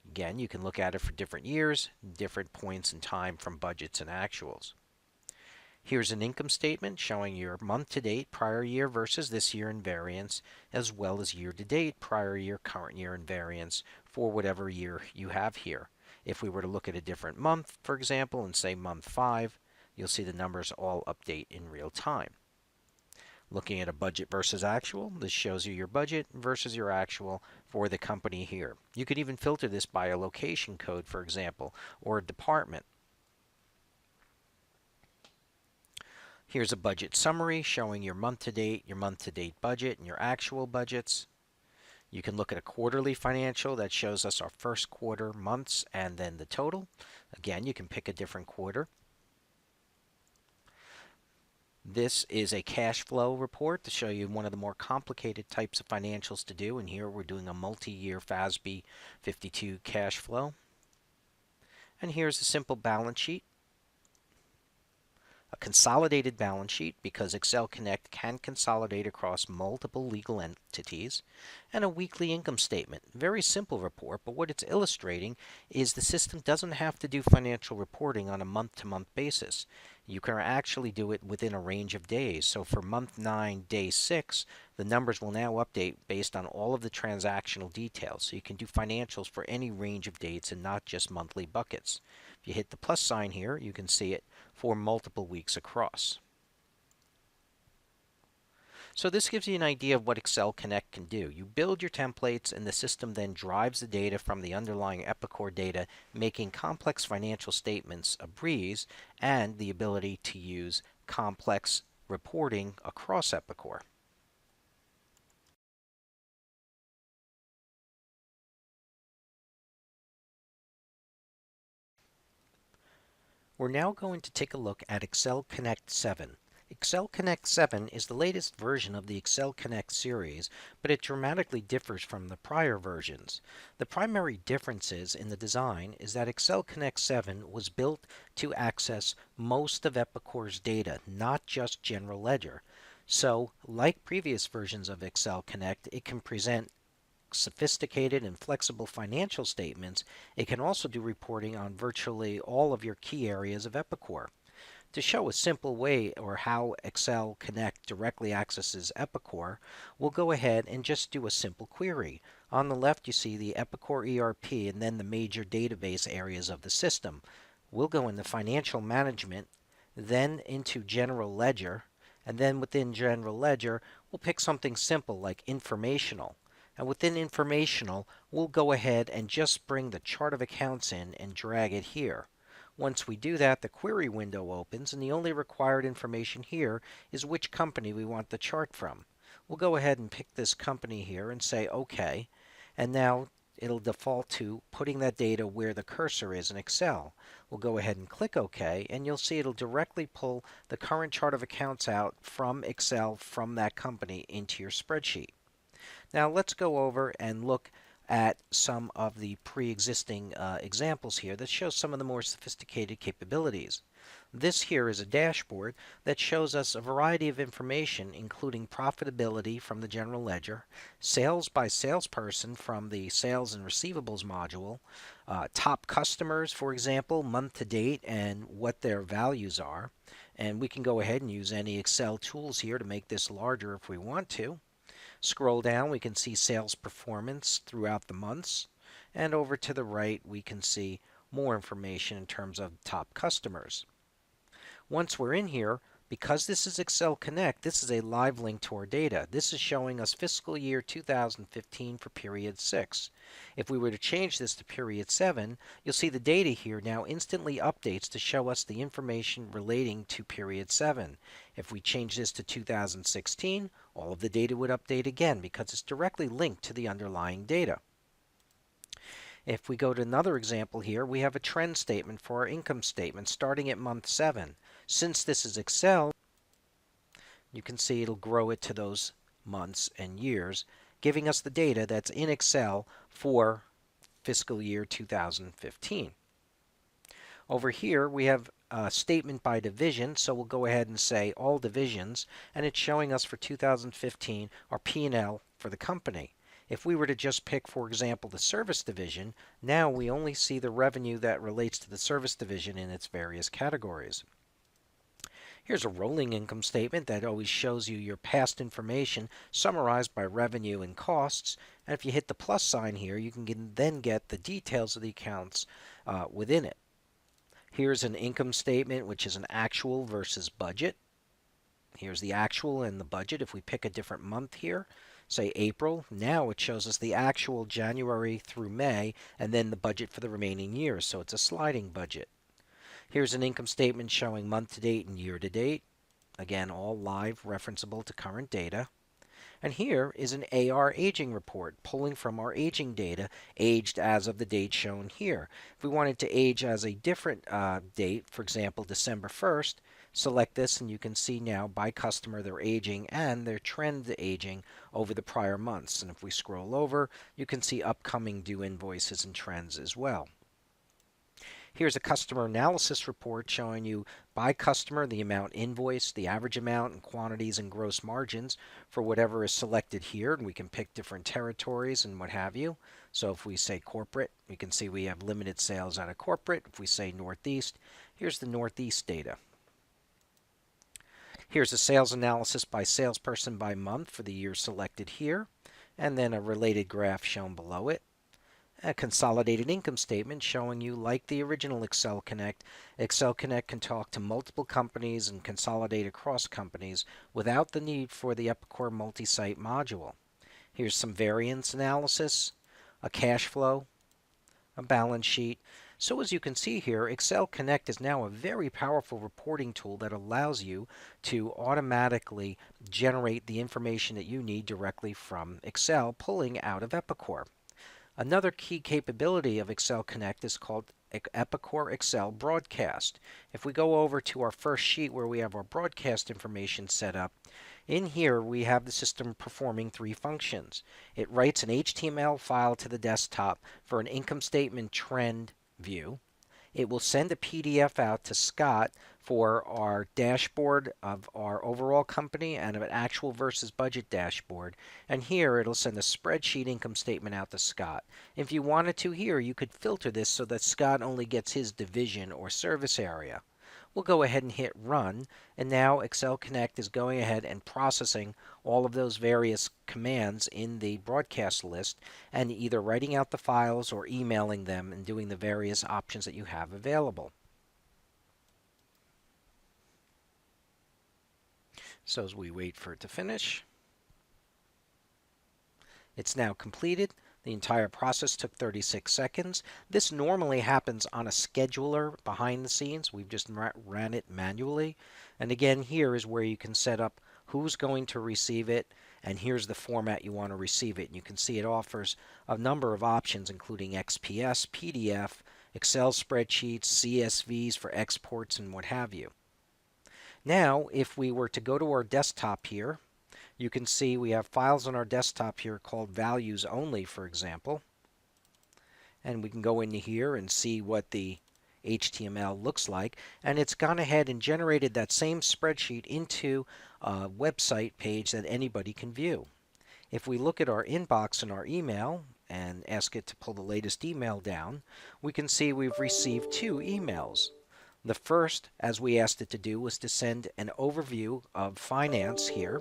Again, you can look at it for different years, different points in time from budgets and actuals. Here's an income statement showing your month-to-date prior year versus this year in variance, as well as year-to-date prior year, current year in variance for whatever year you have here. If we were to look at a different month, for example, and say month 5, you'll see the numbers all update in real time. Looking at a budget versus actual, this shows you your budget versus your actual for the company here. You could even filter this by a location code, for example, or a department. Here's a budget summary showing your month-to-date budget, and your actual budgets. You can look at a quarterly financial that shows us our first quarter months and then the total. Again, you can pick a different quarter. This is a cash flow report to show you one of the more complicated types of financials to do, and here we're doing a multi-year FASB 52 cash flow. And here's a simple balance sheet. A consolidated balance sheet because Excel Connect can consolidate across multiple legal entities, and a weekly income statement. Very simple report, but what it's illustrating is the system doesn't have to do financial reporting on a month-to-month basis. You can actually do it within a range of days. So for month 9, day 6, the numbers will now update based on all of the transactional details. So you can do financials for any range of dates and not just monthly buckets. If you hit the plus sign here, you can see it for multiple weeks across. So this gives you an idea of what Excel Connect can do. You build your templates and the system then drives the data from the underlying Epicor data, making complex financial statements a breeze and the ability to use complex reporting across Epicor. We're now going to take a look at Excel Connect 7. Excel Connect 7 is the latest version of the Excel Connect series, but it dramatically differs from the prior versions. The primary differences in the design is that Excel Connect 7 was built to access most of Epicor's data, not just general ledger. So, like previous versions of Excel Connect, it can present sophisticated and flexible financial statements. It can also do reporting on virtually all of your key areas of Epicor. To show a simple way or how Excel Connect directly accesses Epicor, we'll go ahead and just do a simple query. On the left you see the Epicor ERP and then the major database areas of the system. We'll go into Financial Management, then into General Ledger, and then within General Ledger we'll pick something simple like Informational. And within Informational, we'll go ahead and just bring the chart of accounts in and drag it here. Once we do that, the query window opens, and the only required information here is which company we want the chart from. We'll go ahead and pick this company here and say OK, and now it'll default to putting that data where the cursor is in Excel. We'll go ahead and click OK, and you'll see it'll directly pull the current chart of accounts out from Excel from that company into your spreadsheet. Now let's go over and look at some of the pre-existing examples here that show some of the more sophisticated capabilities. This here is a dashboard that shows us a variety of information, including profitability from the general ledger, sales by salesperson from the sales and receivables module, top customers, for example, month to date and what their values are. And we can go ahead and use any Excel tools here to make this larger if we want to. Scroll down, we can see sales performance throughout the months. And over to the right, we can see more information in terms of top customers. Once we're in here, because this is Excel Connect, this is a live link to our data. This is showing us fiscal year 2015 for period 6. If we were to change this to period 7, you'll see the data here now instantly updates to show us the information relating to period 7. If we change this to 2016, all of the data would update again because it's directly linked to the underlying data. If we go to another example here, we have a trend statement for our income statement starting at month 7. Since this is Excel, you can see it'll grow it to those months and years, giving us the data that's in Excel for fiscal year 2015. Over here, we have a statement by division, so we'll go ahead and say all divisions, and it's showing us for 2015 our P&L for the company. If we were to just pick, for example, the service division, now we only see the revenue that relates to the service division in its various categories. Here's a rolling income statement that always shows you your past information summarized by revenue and costs. And if you hit the plus sign here, you can then get the details of the accounts within it. Here's an income statement, which is an actual versus budget. Here's the actual and the budget. If we pick a different month here, say April, now it shows us the actual January through May and then the budget for the remaining years. So it's a sliding budget. Here's an income statement showing month to date and year to date. Again, all live, referenceable to current data. And here is an AR aging report, pulling from our aging data, aged as of the date shown here. If we wanted to age as a different date, for example, December 1st, select this and you can see now by customer their aging and their trend aging over the prior months. And if we scroll over, you can see upcoming due invoices and trends as well. Here's a customer analysis report showing you by customer the amount invoiced, the average amount, and quantities and gross margins for whatever is selected here. And we can pick different territories and what have you. So if we say corporate, we can see we have limited sales out of corporate. If we say Northeast, here's the Northeast data. Here's a sales analysis by salesperson by month for the year selected here, and then a related graph shown below it. A consolidated income statement showing you, like the original Excel Connect, Excel Connect can talk to multiple companies and consolidate across companies without the need for the Epicor multi-site module. Here's some variance analysis, a cash flow, a balance sheet. So as you can see here, Excel Connect is now a very powerful reporting tool that allows you to automatically generate the information that you need directly from Excel, pulling out of Epicor. Another key capability of Excel Connect is called Epicor Excel Broadcast. If we go over to our first sheet where we have our broadcast information set up, in here we have the system performing three functions. It writes an HTML file to the desktop for an income statement trend view. It will send a PDF out to Scott for our dashboard of our overall company and of an actual versus budget dashboard. And here it'll send a spreadsheet income statement out to Scott. If you wanted to here, you could filter this so that Scott only gets his division or service area. We'll go ahead and hit run, and now Excel Connect is going ahead and processing all of those various commands in the broadcast list and either writing out the files or emailing them and doing the various options that you have available. So as we wait for it to finish, it's now completed. The entire process took 36 seconds. This normally happens on a scheduler behind the scenes. We've just ran it manually. And again, here is where you can set up who's going to receive it, and here's the format you want to receive it. And you can see it offers a number of options, including XPS, PDF, Excel spreadsheets, CSVs for exports, and what have you. Now, if we were to go to our desktop here, you can see we have files on our desktop here called values only, for example. And we can go into here and see what the HTML looks like. And it's gone ahead and generated that same spreadsheet into a website page that anybody can view. If we look at our inbox and our email and ask it to pull the latest email down, we can see we've received 2 emails. The first, as we asked it to do, was to send an overview of finance here.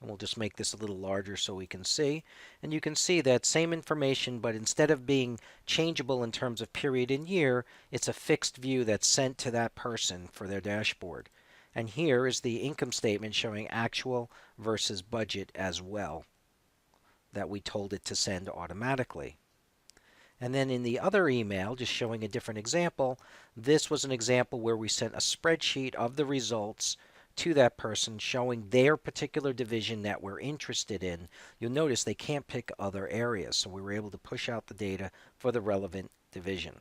And we'll just make this a little larger so we can see. And you can see that same information, but instead of being changeable in terms of period and year, it's a fixed view that's sent to that person for their dashboard. And here is the income statement showing actual versus budget as well that we told it to send automatically. And then in the other email, just showing a different example, this was an example where we sent a spreadsheet of the results to that person showing their particular division that we're interested in. You'll notice they can't pick other areas, so we were able to push out the data for the relevant division.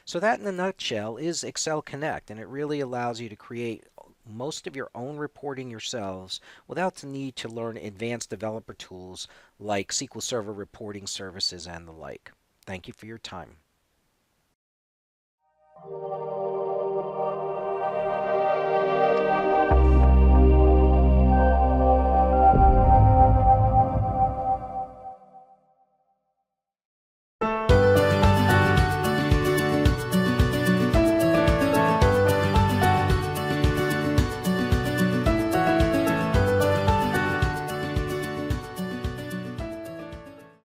So that in a nutshell is Excel Connect, and it really allows you to create most of your own reporting yourselves without the need to learn advanced developer tools like SQL Server reporting services and the like. Thank you for your time.